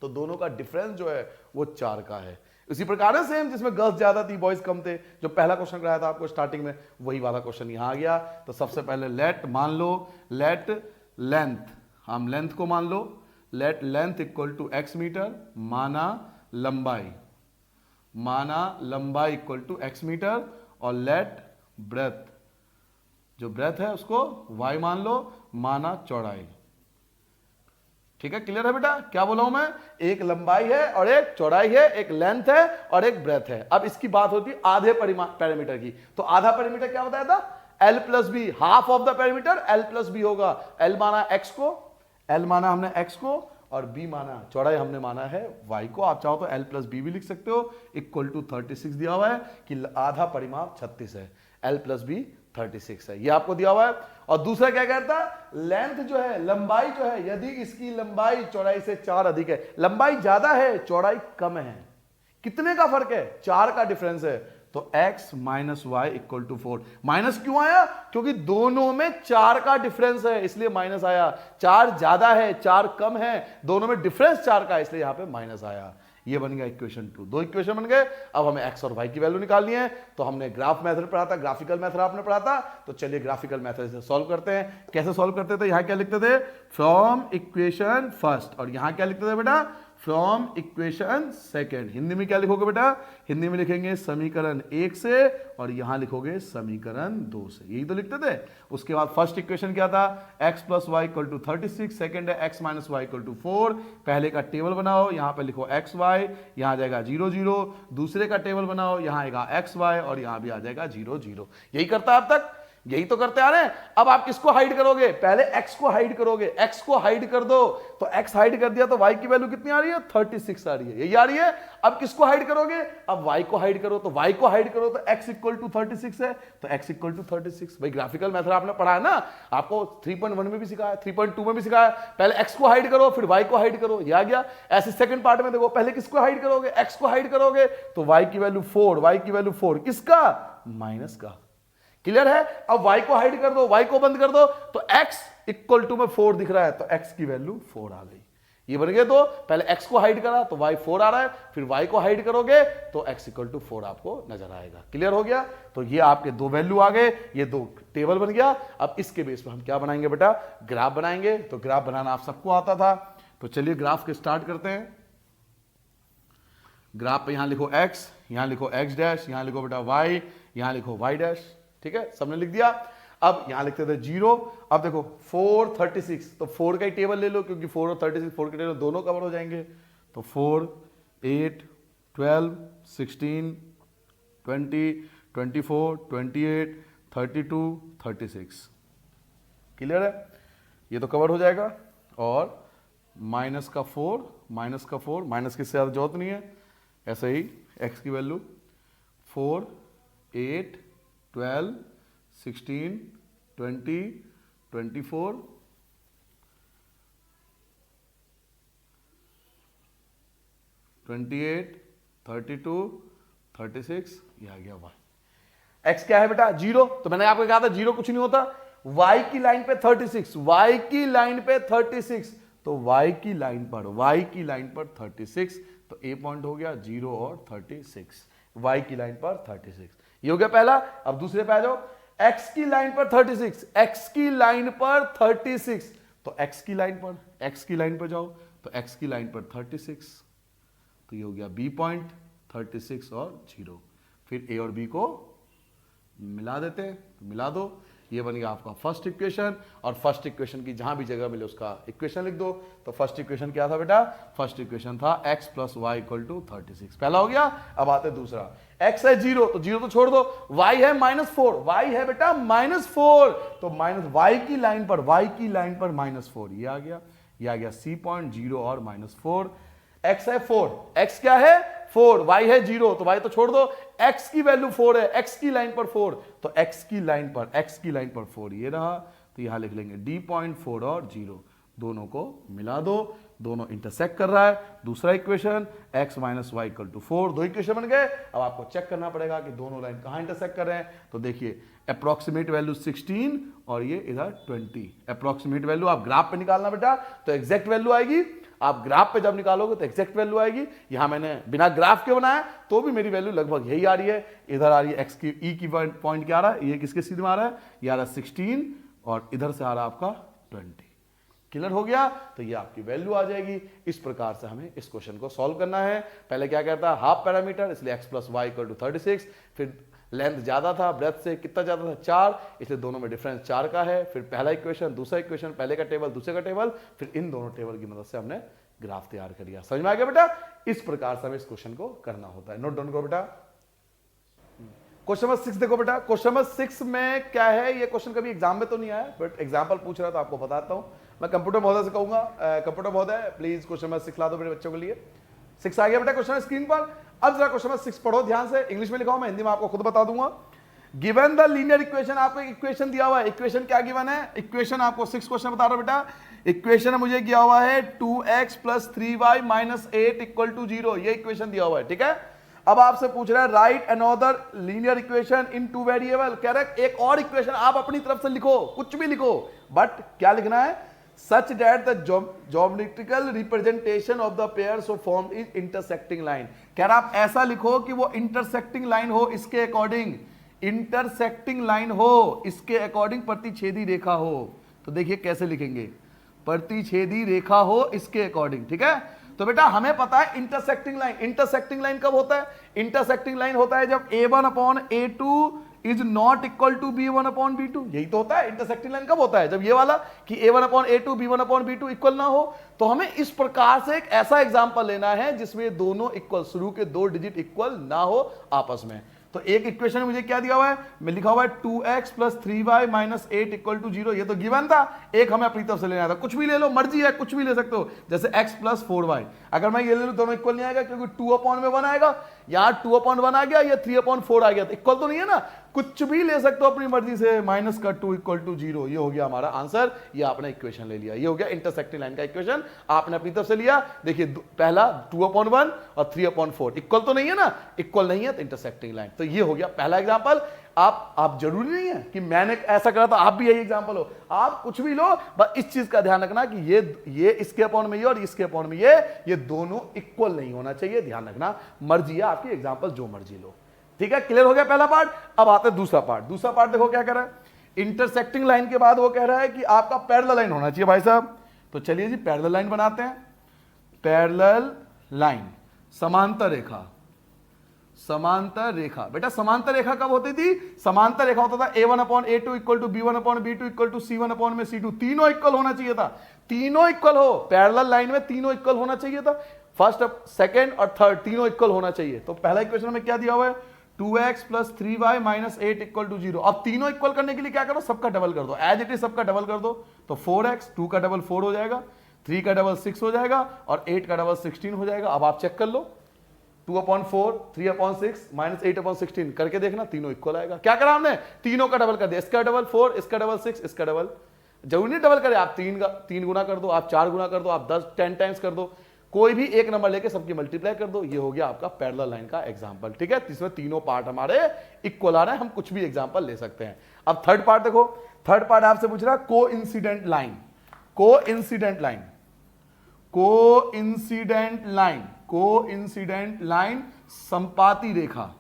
तो दोनों का डिफरेंस जो है वो 4 का है। उसी प्रकार है सेम, जिसमें गर्ल्स ज्यादा थी बॉयज कम थे। जो पहला क्वेश्चन कराया था आपको स्टार्टिंग में, वही वाला क्वेश्चन यहां आ गया। तो सबसे पहले लेट मान लो, लेट लेंथ, हम लेंथ को मान लो, let length equal to x metre, माना लंबाई, माना लंबाई इक्वल टू x मीटर, और लेट ब्रेथ, जो ब्रेथ है उसको y मान लो, माना चौड़ाई। ठीक है, क्लियर है बेटा। क्या बोला हूं मैं, एक लंबाई है और एक चौड़ाई है, एक लेंथ है और एक ब्रेथ है। अब इसकी बात होती है आधे पैरामीटर की। तो आधा पैरामीटर क्या बताया था, l + b। Half of the parameter l + b होगा। l माना x को, l माना हमने x को, और b माना चौड़ाई हमने माना है y को। आप चाहो तो l + b भी लिख सकते हो, इक्वल टू 36 दिया हुआ है कि आधा परिमाप 36 है, l + b 36 है, ये आपको दिया हुआ है। और दूसरा क्या कहता है, लेंथ जो है, लंबाई जो है, यदि इसकी लंबाई चौड़ाई से 4 अधिक है, लंबाई ज्यादा है चौड़ाई कम है, कितने का फर्क है, 4 का डिफरेंस है, तो x minus y equal to 4। Minus क्यों आया, क्योंकि दोनों में 4 का डिफरेंस है इसलिए माइनस आया, 4 ज्यादा है 4 कम है, दोनों में डिफरेंस 4 का, इसलिए यहां पे माइनस आया। ये बन गया इक्वेशन 2। दो इक्वेशन बन गए। अब हमें x और y की वैल्यू निकालनी है, तो हमने ग्राफ मेथड पढ़ा था, ग्राफिकल मेथड आपने पढ़ा था, तो चलिए ग्राफिकल मेथड से सॉल्व करते हैं। कैसे सॉल्व करते थे, यहां क्या लिखते थे, फ्रॉम इक्वेशन फर्स्ट, और यहां क्या लिखते थे बेटा, फ्रॉम इक्वेशन सेकेंड। हिंदी में क्या लिखोगे बेटा, हिंदी में लिखेंगे समीकरण 1 से, और यहां लिखोगे समीकरण 2 से, यही तो लिखते थे। उसके बाद फर्स्ट इक्वेशन क्या था, x plus y equal to 36, second है x minus y equal to 4। पहले का टेबल बनाओ, यहां पे लिखो x y, यहां आ जाएगा 0 0। दूसरे का टेबल बनाओ, यहां आएगा x y, और यहां भी आ जाएगा 0 0। यही करता है अब तक, यही तो करते आ रहे हैं। अब आप किसको हाइड करोगे, पहले x को हाइड करोगे, x को हाइड कर दो, तो x हाइड कर दिया तो y की वैल्यू कितनी आ रही है, 36 आ रही है, यही आ रही है। अब किसको हाइड करोगे, अब y को हाइड करो, तो y को हाइड करो तो x इक्वल टू 36 है, तो x इक्वल टू 36। भाई ग्राफिकल मेथड आपने पढ़ा है ना, आपको 3.1 में भी सिखाया, 3.2 में भी सिखाया, पहले x को हाइड करो फिर y को हाइड करो, ये आ गया। ऐसे सेकंड पार्ट में देखो, पहले किसको हाइड करोगे, x को हाइड करोगे, तो y की वैल्यू 4, y की वैल्यू 4, किसका, माइनस का। क्लियर है। अब y को हाइड कर दो, y को बंद कर दो, तो x इक्वल टू में 4 दिख रहा है, तो x की वैल्यू 4 आ गई। ये बन गए, तो पहले x को हाइड करा तो y 4 आ रहा है, फिर y को हाइड करोगे तो x इक्वल टू 4 आपको नजर आएगा। क्लियर हो गया। तो ये आपके दो वैल्यू आ गए, ये दो टेबल बन गया। अब इसके बेस पर हम क्या बनाएंगे बेटा, ग्राफ बनाएंगे। तो ग्राफ बनाना आप सबको आता था, तो चलिए ग्राफ के स्टार्ट करते हैं। ग्राफ पे यहां लिखो x, यहां लिखो x डैश, यहां लिखो बेटा y, यहां लिखो y डैश, ठीक है, सबने लिख दिया। अब यहां लिखते थे 0। अब देखो 4 36, तो 4 का ही टेबल ले लो, क्योंकि 4 और 36 4 के टेबल दोनों कवर हो जाएंगे। तो 4 8 12 16 20 24 28 32 36। क्लियर है, ये तो कवर हो जाएगा। और माइनस का 4, माइनस का 4, माइनस की ज्यादा जरूरत नहीं है, ऐसे ही x की वैल्यू 4 8 12 16 20 24 28 32 36, ये आ गया y। x क्या है बेटा 0, तो मैंने आपको कहा था 0 कुछ नहीं होता। y की लाइन पे 36, y की लाइन पे 36, तो y की लाइन पर, y की लाइन पर 36, तो a पॉइंट हो गया 0 और 36, y की लाइन पर 36। ये हो गया पहला। अब दूसरे पे आ जाओ, x की लाइन पर 36, x की लाइन पर 36, तो x की लाइन पर, x की लाइन पर जाओ, तो x की लाइन पर 36, तो ये हो गया b पॉइंट 36 और 0। फिर a और b को मिला देते हैं, तो मिला दो, ये बन गया आपका फर्स्ट इक्वेशन। और फर्स्ट इक्वेशन की जहां भी जगह मिले उसका इक्वेशन लिख दो। तो फर्स्ट इक्वेशन क्या था बेटा, फर्स्ट इक्वेशन था x plus y equal to 36, पहला हो गया। अब आते दूसरा, x है 0, तो 0 तो छोड़ दो, y है -4, y है बेटा -4, तो माइनस y की लाइन पर, y की लाइन पर -4, ये आ गया, ये आ गया c पॉइंट 0 और -4। x है 4, x क्या है 4, y है 0, तो y तो छोड़ दो, x की वैल्यू 4 है, x की लाइन पर 4, तो x की लाइन पर, x की लाइन पर 4 ये रहा, तो यहां लिख लेंगे d पॉइंट 4 और 0, दोनों को मिला दो, दोनों इंटरसेक्ट कर रहा है। दूसरा equation x minus y equal to 4, दो इक्वेशन बन गए। अब आपको चेक करना पड़ेगा कि दोनों लाइन कहां इंटरसेक्ट कर रहे हैं। तो देखिए अप्रोक्सीमेट वैल्यू 16 और ये इधर 20, अप्रोक्सीमेट वैल्यू आप ग्राफ पे निकालना बेटा, तो एग्जैक्ट वैल्यू आएगी। आप ग्राफ पे जब निकालोगे तो एग्जैक्ट वैल्यू आएगी। यहां मैंने बिना ग्राफ के बनाया तो भी मेरी वैल्यू लगभग यही आ रही है। इधर आ रही है x की e की पॉइंट क्या आ रहा है, ये किसके सीधे में आ रहा है, ये आ रहा है 16 और इधर से आ रहा है आपका 20। क्लियर हो गया। तो ये आपकी वैल्यू आ जाएगी। इस प्रकार से हमें इस क्वेश्चन को सॉल्व करना है। पहले क्या कहता है, हाफ पैरामीटर, इसलिए x plus y equal to 36, फिर लेंथ ज्यादा था ब्रेथ से, कितना ज्यादा था 4, इसलिए दोनों में डिफरेंस 4 का है। फिर पहला इक्वेशन, दूसरा इक्वेशन, पहले का टेबल, दूसरे का टेबल, फिर इन दोनों टेबल की मदद से हमने ग्राफ तैयार कर लिया। समझ में आ गया बेटा। इस प्रकार से हमें इस क्वेश्चन को करना होता है। नोट डाउन करो बेटा। क्वेश्चन नंबर 6 देखो बेटा। क्वेश्चन नंबर 6 में क्या है, ये क्वेश्चन कभी एग्जाम में तो नहीं आया, बट एग्जाम्पल पूछ रहा है तो आपको बताता हूं। मैं कंप्यूटर महोदय से कहूंगा, कंप्यूटर महोदय प्लीज क्वेश्चन नंबर 6 ला दो मेरे बच्चों के लिए। 6 आ गया बेटा क्वेश्चन स्क्रीन पर। अब जरा क्वेश्चन नंबर 6 पढ़ो ध्यान से, इंग्लिश में लिखा हूं, मैं हिंदी में आपको खुद बता दूंगा। गिवन द लीनियर इक्वेशन, आपको एक इक्वेशन दिया हुआ है, इक्वेशन क्या गिवन है, इक्वेशन आपको 6 क्वेश्चन बता रहा हूं बेटा, इक्वेशन मुझे किया हुआ है 2x plus 3y minus 8 equal to 0, ये इक्वेशन दिया हुआ है, ठीक है। अब आपसे पूछ रहा है right another linear equation in two variable, कह रहा है एक और इक्वेशन आप अपनी तरफ से लिखो, कुछ भी लिखो, बट क्या लिखना है, such that the geometrical representation of the pairs of form is intersecting line, कह रहा आप ऐसा लिखो कि वो इंटरसेक्टिंग लाइन हो इसके अकॉर्डिंग, इंटरसेक्टिंग लाइन हो इसके अकॉर्डिंग, प्रतिच्छेदी रेखा हो। तो देखिए कैसे लिखेंगे, प्रतिच्छेदी रेखा हो इसके अकॉर्डिंग, ठीक है। तो बेटा हमें पता है इंटरसेक्टिंग लाइन, इंटरसेक्टिंग लाइन कब होता है, इंटरसेक्टिंग लाइन होता है जब a1 upon a2 is not equal to b1 upon b2, यही तो होता है। इंटरसेक्टिंग लाइन कब होता है, जब ये वाला कि a1 upon a2 b1 upon b2 equal ना हो। तो हमें इस प्रकार से एक ऐसा एग्जांपल लेना है जिसमें दोनों इक्वल, शुरू के 2 डिजिट इक्वल ना हो आपस में। तो एक इक्वेशन मुझे क्या दिया हुआ है, मैं लिखा हुआ है 2x plus 3y minus 8 equal to 0, ये तो गिवन था। एक हमें अपनी तरफ से लेना था, कुछ भी ले लो, मर्जी है, कुछ भी ले सकते हो, जैसे x प्लस 4y, अगर मैं ये ले लूं दोनों इक्वल नहीं आएगा, क्योंकि 2 अपॉन में 1 आएगा, यहां 2 अपॉन 1 आ गया, ये 3 अपॉन 4 आ गया, तो इक्वल तो नहीं है ना, कुछ भी ले सकते हो अपनी मर्जी से, माइनस का 2 इक्वल टू 0, ये हो गया हमारा आंसर, ये आपने इक्वेशन ले लिया, ये हो गया इंटरसेक्टिंग लाइन का इक्वेशन, आपने अपनी तरफ से लिया। देखिए पहला 2 अपॉन 1 और 3 अपॉन 4 इक्वल तो नहीं है ना, इक्वल नहीं है तो इंटरसेक्टिंग लाइन। तो ये हो गया पहला एग्जांपल। आप जरूरी नहीं है कि मैंने ऐसा करा तो आप भी यही एग्जांपल हो, आप कुछ भी लो, बस इस चीज का ध्यान रखना कि ये इसके अपॉन में ये और इसके अपॉन में ये दोनों इक्वल नहीं होना चाहिए, ध्यान रखना, मर्जी है आपकी, एग्जांपल जो मर्जी लो, ठीक है। क्लियर हो गया पहला पार्ट। अब आते हैं दूसरा पार्ट। दूसरा पार्ट देखो क्या कह रहा है, इंटरसेक्टिंग लाइन के बाद वो कह रहा है कि आपका पैरेलल लाइन होना चाहिए भाई साहब। तो चलिए जी पैरेलल लाइन बनाते हैं। पैरेलल लाइन, समांतर रेखा, समांतर रेखा, बेटा समांतर रेखा कब होती थी, समांतर रेखा होता था a1 upon a2 equal to b1 upon b2 equal to c1 upon में c2, तीनों इक्वल होना चाहिए था, तीनों इक्वल हो, पैरेलल लाइन में तीनों इक्वल होना चाहिए था, फर्स्ट सेकंड और थर्ड तीनों इक्वल होना चाहिए। तो पहला इक्वेशन में क्या दिया हुआ है, 2x plus 3y minus 8 equal to 0। अब तीनों इक्वल करने के लिए क्या करो, सबका डबल कर दो, एज इट इज सबका डबल कर दो, तो 4x, 2 का डबल 4 हो जाएगा, 3 का डबल 6 हो जाएगा और 8 का डबल 16 हो जाएगा। अब आप चेक कर लो, 2 अपॉन 4, 3 अपॉन 6 माइनस 8 अपॉन 16 करके देखना, तीनों इक्वल आएगा। क्या करा हमने, तीनों का डबल कर दिया, इसका डबल 4, इसका डबल 6, इसका डबल, जरूरी नहीं डबल करे, आप 3 गुना कर दो, आप 4 गुना कर दो, आप 10 टाइम्स कर दो, कोई भी एक नंबर लेके सबकी मल्टीप्लाई कर दो, ये हो गया आपका पैरेलल लाइन का एग्जांपल, ठीक है। इसमें तीनों पार्ट हमारे इक्वल आ रहे हैं, हम कुछ भी एग्जांपल ले सकते हैं। अब थर्ड पार्ट देखो, थर्ड पार्ट आपसे पूछ रहा है coincident line, coincident line, coincident line, coincident line, संपाती रेखा।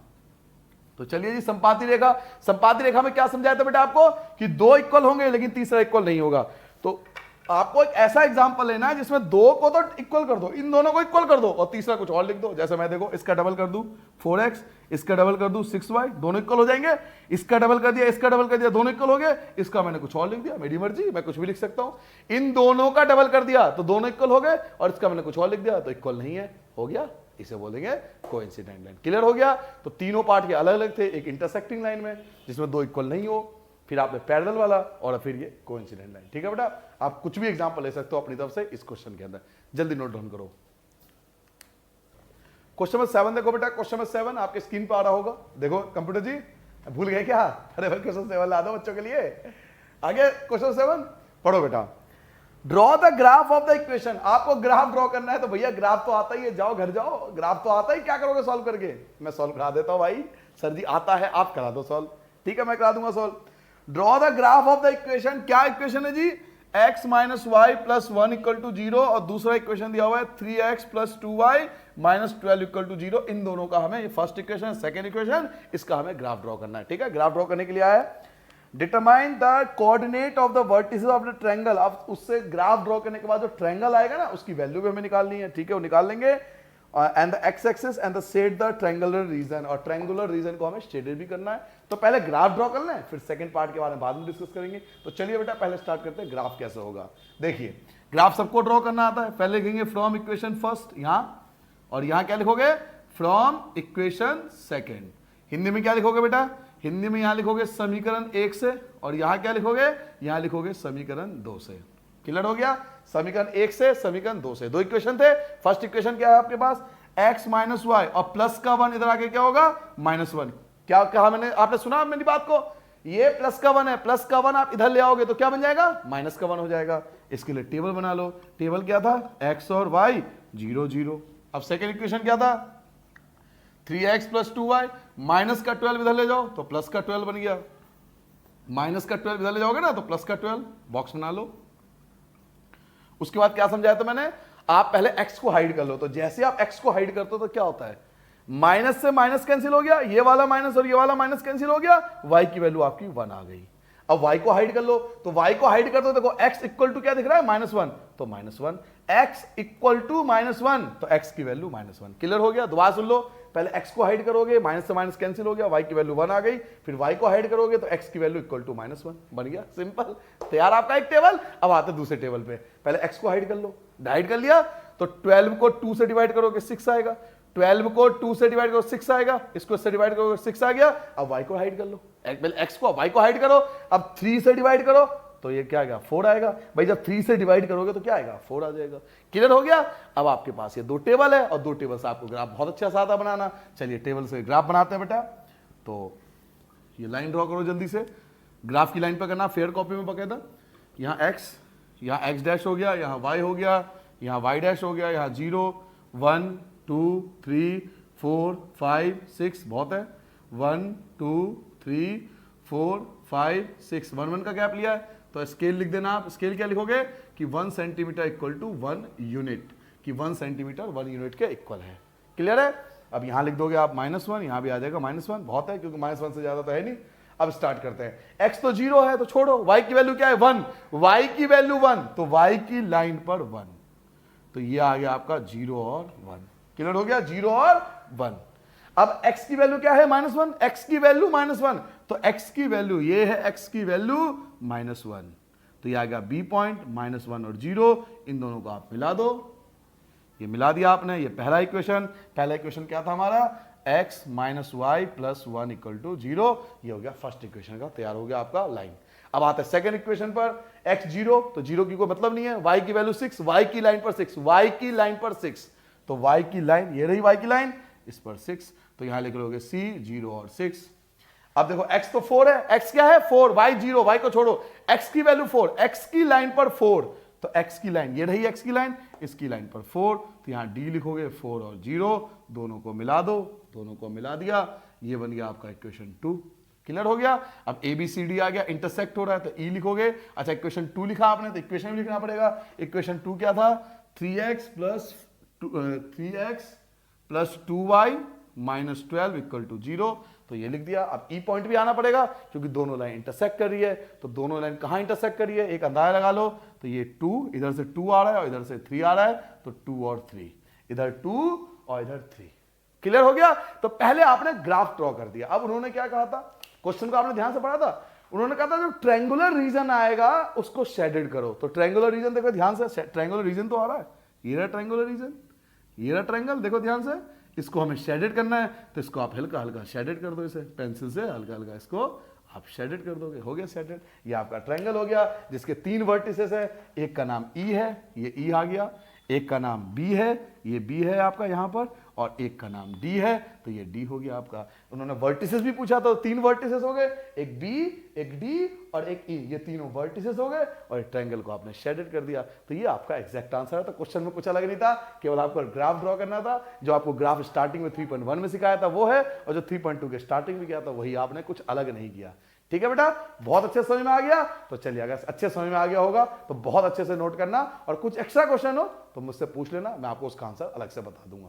तो चलिए जी संपाती रेखा, संपाती रेखा में क्या समझाया था बेटा आपको कि 2 इक्वल होंगे लेकिन तीसरा इक्वल नहीं होगा। तो आपको एक ऐसा एग्जांपल लेना है जिसमें 2 को तो इक्वल कर दो, इन दोनों को इक्वल कर दो और तीसरा कुछ और लिख दो। जैसे मैं देखो इसका डबल कर दूं 4x, इसका डबल कर दूं 6y, दोनों इक्वल हो जाएंगे, इसका डबल कर दिया, इसका डबल कर दिया, दोनों इक्वल हो गए, इसका मैंने कुछ और लिख दिया, मेरी मर्जी, मैं कुछ भी लिख सकता हूं। इन दोनों का डबल कर दिया तो दोनों इक्वल हो गए और इसका मैंने कुछ और लिख दिया तो इक्वल नहीं है, हो गया, इसे बोलेंगे कोइंसिडेंट लाइन। क्लियर हो गया। तो तीनों पार्ट के अलग अलग थे, एक इंटरसेक्टिंग लाइन में जिसमें 2 इक्वल नहीं हो, फिर आपने पैरेलल वाला और फिर ये कोइंसिडेंट लाइन, ठीक है बेटा। आप कुछ भी एग्जांपल ले सकते हो अपनी तरफ से इस क्वेश्चन के अंदर, जल्दी नोट डाउन करो। क्वेश्चन नंबर 7 देखो बेटा, क्वेश्चन नंबर 7 आपके स्क्रीन पर आ रहा होगा, देखो कंप्यूटर जी भूल गए क्या, अरे भाई क्वेश्चन 7 ला दो बच्चों के लिए। आगे क्वेश्चन 7 पढ़ो बेटा, draw the graph of the equation. आपको ग्राफ ड्रॉ करना है तो भैया ग्राफ तो आता ही है, जाओ घर जाओ, ग्राफ तो आता ही, क्या करोगे सॉल्व करके, मैं सॉल्व करा देता हूं भाई, सर जी आता है आप करा दो सॉल्व, ठीक है मैं करा दूंगा solve. Draw the graph of the equation, क्या इक्वेशन है जी, x minus y plus 1 equal to 0 और दूसरा इक्वेशन दिया हुआ है 3x plus 2y minus 12 equal to 0। इन दोनों का हमें, ये फर्स्ट इक्वेशन सेकंड इक्वेशन, इसका हमें ग्राफ ड्रॉ करना है, ठीक है। ग्राफ ड्रॉ करने के लिए आया है, determine the coordinate of the vertices of the triangle. अब उससे ग्राफ ड्रॉ करने के बाद जो ट्रायंगल आएगा ना उसकी वैल्यू भी हमें निकालनी है, ठीक है, वो निकाल लेंगे। And the x axis and the set the triangular region, और ट्रायंगुलर रीजन को हमें शेडेड भी करना है। तो पहले ग्राफ ड्रॉ करना है, फिर सेकंड पार्ट के बारे में बाद में डिस्कस करेंगे। तो चलिए बेटा पहले स्टार्ट करते हैं, ग्राफ कैसे होगा। देखिए ग्राफ सबको ड्रॉ करना आता है, पहले लिखेंगे फ्रॉम इक्वेशन फर्स्ट यहां, और यहां क्या लिखोगे, फ्रॉम इक्वेशन सेकंड। हिंदी में क्या लिखोगे बेटा, हिंदी में यहां लिखोगे समीकरण 1 से, और यहां क्या लिखोगे, यहां लिखोगे समीकरण 2 से। क्लियर हो गया, समीकरण 1 से समीकरण 2 से, 2 इक्वेशन थे। फर्स्ट इक्वेशन क्या है आपके पास, x माइनस वाई और प्लस का 1 इधर आके क्या होगा, -1, क्या कहा मैंने, आपने सुना मेरी बात को, ये प्लस का 1 है, प्लस का 1 आप इधर ले आओगे तो क्या बन जाएगा, माइनस का 1 हो जाएगा। इसके लिए टेबल बना लो, टेबल क्या था, x और y 0 0। अब सेकेंड इक्वेशन क्या था, 3x + 2y, माइनस का 12 इधर ले जाओ तो प्लस का 12 बन गया, माइनस का 12 इधर ले जाओगे ना तो प्लस का 12, बॉक्स बना लो। उसके बाद क्या समझाया था मैंने, आप पहले x को हाइड कर लो, तो जैसे आप x को हाइड करते हो तो क्या होता है, माइनस से माइनस कैंसिल हो गया, ये वाला माइनस और ये वाला माइनस कैंसिल हो गया, y की वैल्यू आपकी 1 आ गई। अब y को हाइड कर लो, तो y को हाइड कर दो, देखो x इक्वल टू क्या दिख रहा है, -1, तो -1, x इक्वल टू -1, तो x की वैल्यू -1। क्लियर हो गया, दोबारा सुन लो, पहले x को हाइड करोगे, माइनस से माइनस कैंसिल हो गया, y की वैल्यू 1 आ गई, फिर y को हाइड करोगे तो x की वैल्यू इक्वल टू -1 बन गया, सिंपल। तैयार आपका एक टेबल। अब आते दूसरे टेबल पे, पहले x को हाइड कर लो, हाइड कर लिया तो 12 को 2 से डिवाइड करोगे 6 आएगा, 12 को 2 से डिवाइड करो 6 आएगा, इसको इससे डिवाइड करोगे 6 आ गया। अब y को हाइड कर लो, पहले x को y को हाइड करो, अब 3 से डिवाइड करो तो ये क्या आएगा, 4 आएगा। भाई जब 3 से डिवाइड करोगे तो क्या आएगा, 4 आ जाएगा। क्लियर हो गया। अब आपके पास ये 2 टेबल है और 2 टेबल से आपको ग्राफ बहुत अच्छा सा आता बनाना। चलिए टेबल से ग्राफ बनाते हैं बेटा। तो ये लाइन ड्रॉ करो जल्दी से, ग्राफ की लाइन पर करना, फेयर कॉपी में बकायदा। यहाँ x डैश हो गया, यहाँ y हो गया, यहाँ y डैश हो गया, यहाँ 0 1 2 3 4 5 6, बहुत है, 1 2 3 4 5 6, 1 1 का गैप लिया है तो स्केल लिख देना आप। स्केल क्या लिखोगे कि 1 सेंटीमीटर इक्वल टू 1 यूनिट, कि 1 सेंटीमीटर 1 यूनिट के इक्वल है। क्लियर है। अब यहां लिख दोगे आप -1, यहां भी आ जाएगा -1, बहुत है क्योंकि -1 से ज्यादा तो है नहीं। अब स्टार्ट करते हैं, x तो 0 है तो छोड़ो, y की वैल्यू क्या है 1, y की वैल्यू 1, तो y की लाइन पर 1, तो ये आ गया आपका 0 और 1। क्लियर हो गया, 0 और 1। अब x की वैल्यू क्या है -1, x की वैल्यू -1, तो x की वैल्यू ये है, x की वैल्यू -1, तो ये आ गया B पॉइंट, -1 और 0, इन दोनों को आप मिला दो। ये मिला दिया आपने, ये पहला इक्वेशन। पहला इक्वेशन क्या था हमारा, x - y + 1 = 0, ये हो गया फर्स्ट इक्वेशन का, तैयार हो गया आपका लाइन। अब आते हैं सेकंड इक्वेशन पर, x 0, तो 0 की कोई मतलब नहीं है, y की वैल्यू 6, y की लाइन पर 6, y की लाइन पर 6, तो y की लाइन ये रही, y की लाइन, इस पर 6, तो यहां लिख लोगे c 0 और 6। अब देखो x तो 4 है, x क्या है 4, y 0, y को छोड़ो, x की वैल्यू 4, x की लाइन पर 4, तो x की लाइन ये रही, x की लाइन, इसकी लाइन पर 4, तो यहां d लिखोगे, 4 और 0, दोनों को मिला दो, दोनों को मिला दिया, ये बन गया आपका इक्वेशन 2। क्लियर हो गया। अब ABCD आ गया, इंटरसेक्ट हो रहा है तो E लिखोगे। अच्छा इक्वेशन 2 लिखा आपने तो इक्वेशन भी लिखना पड़ेगा। इक्वेशन 2 क्या था, 3x + 2y - 12 = 0, तो ये लिख दिया। अब E पॉइंट भी आना पड़ेगा क्योंकि दोनों लाइन इंटरसेक्ट कर रही है, तो दोनों लाइन कहां इंटरसेक्ट कर रही है, एक अंदाजा लगा लो, तो ये 2, इधर से 2 आ रहा है और इधर से 3 आ रहा है, तो 2 और 3, इधर 2 और इधर 3। क्लियर हो गया। तो पहले आपने ग्राफ ड्रॉ कर दिया। अब उन्होंने क्या कहा था, क्वेश्चन को आपने ध्यान से पढ़ा था, उन्होंने कहा था जो ट्रायंगुलर रीजन आएगा उसको शेडेड करो। तो ट्रायंगुलर रीजन देखो ध्यान से, ट्रायंगुलर रीजन तो आ रहा है, ये रहा ट्रायंगुलर रीजन, ये रहा ट्रायंगल, देखो ध्यान से, इसको हमें शेडेड करना है तो इसको आप हल्का हल्का शेडेड कर दो, इसे पेंसिल से हल्का हल्का इसको आप शेडेड कर दोगे, हो गया शेडेड। ये आपका ट्रायंगल हो गया जिसके 3 वर्टिसेस है, एक का नाम E है, ये E आ गया, एक का नाम B है, ये B है आपका यहाँ पर, और एक का नाम D है, तो ये D हो गया आपका। उन्होंने वर्टिसेस भी पूछा तो 3 वर्टिसेस हो गए, एक B, एक D और एक E, ये तीनों वर्टिसेस हो गए और ट्रायंगल को आपने शेडेड कर दिया। तो ये आपका एग्जैक्ट आंसर है। तो क्वेश्चन में कुछ अलग नहीं था, केवल आपको ग्राफ ड्रॉ करना था। जो आपको ग्राफ स्टार्टिंग में 3.1 में सिखाया था वो है, और जो 3.2 के स्टार्टिंग में किया था वही आपने, कुछ अलग नहीं किया। ठीक है बेटा, बहुत अच्छे समझ में आ गया। तो चलिए अगर अच्छे समझ में आ गया होगा तो बहुत अच्छे से नोट करना, और कुछ एक्स्ट्रा क्वेश्चन हो तो मुझसे पूछ लेना, मैं आपको उसका आंसर अलग से बता दूंगा।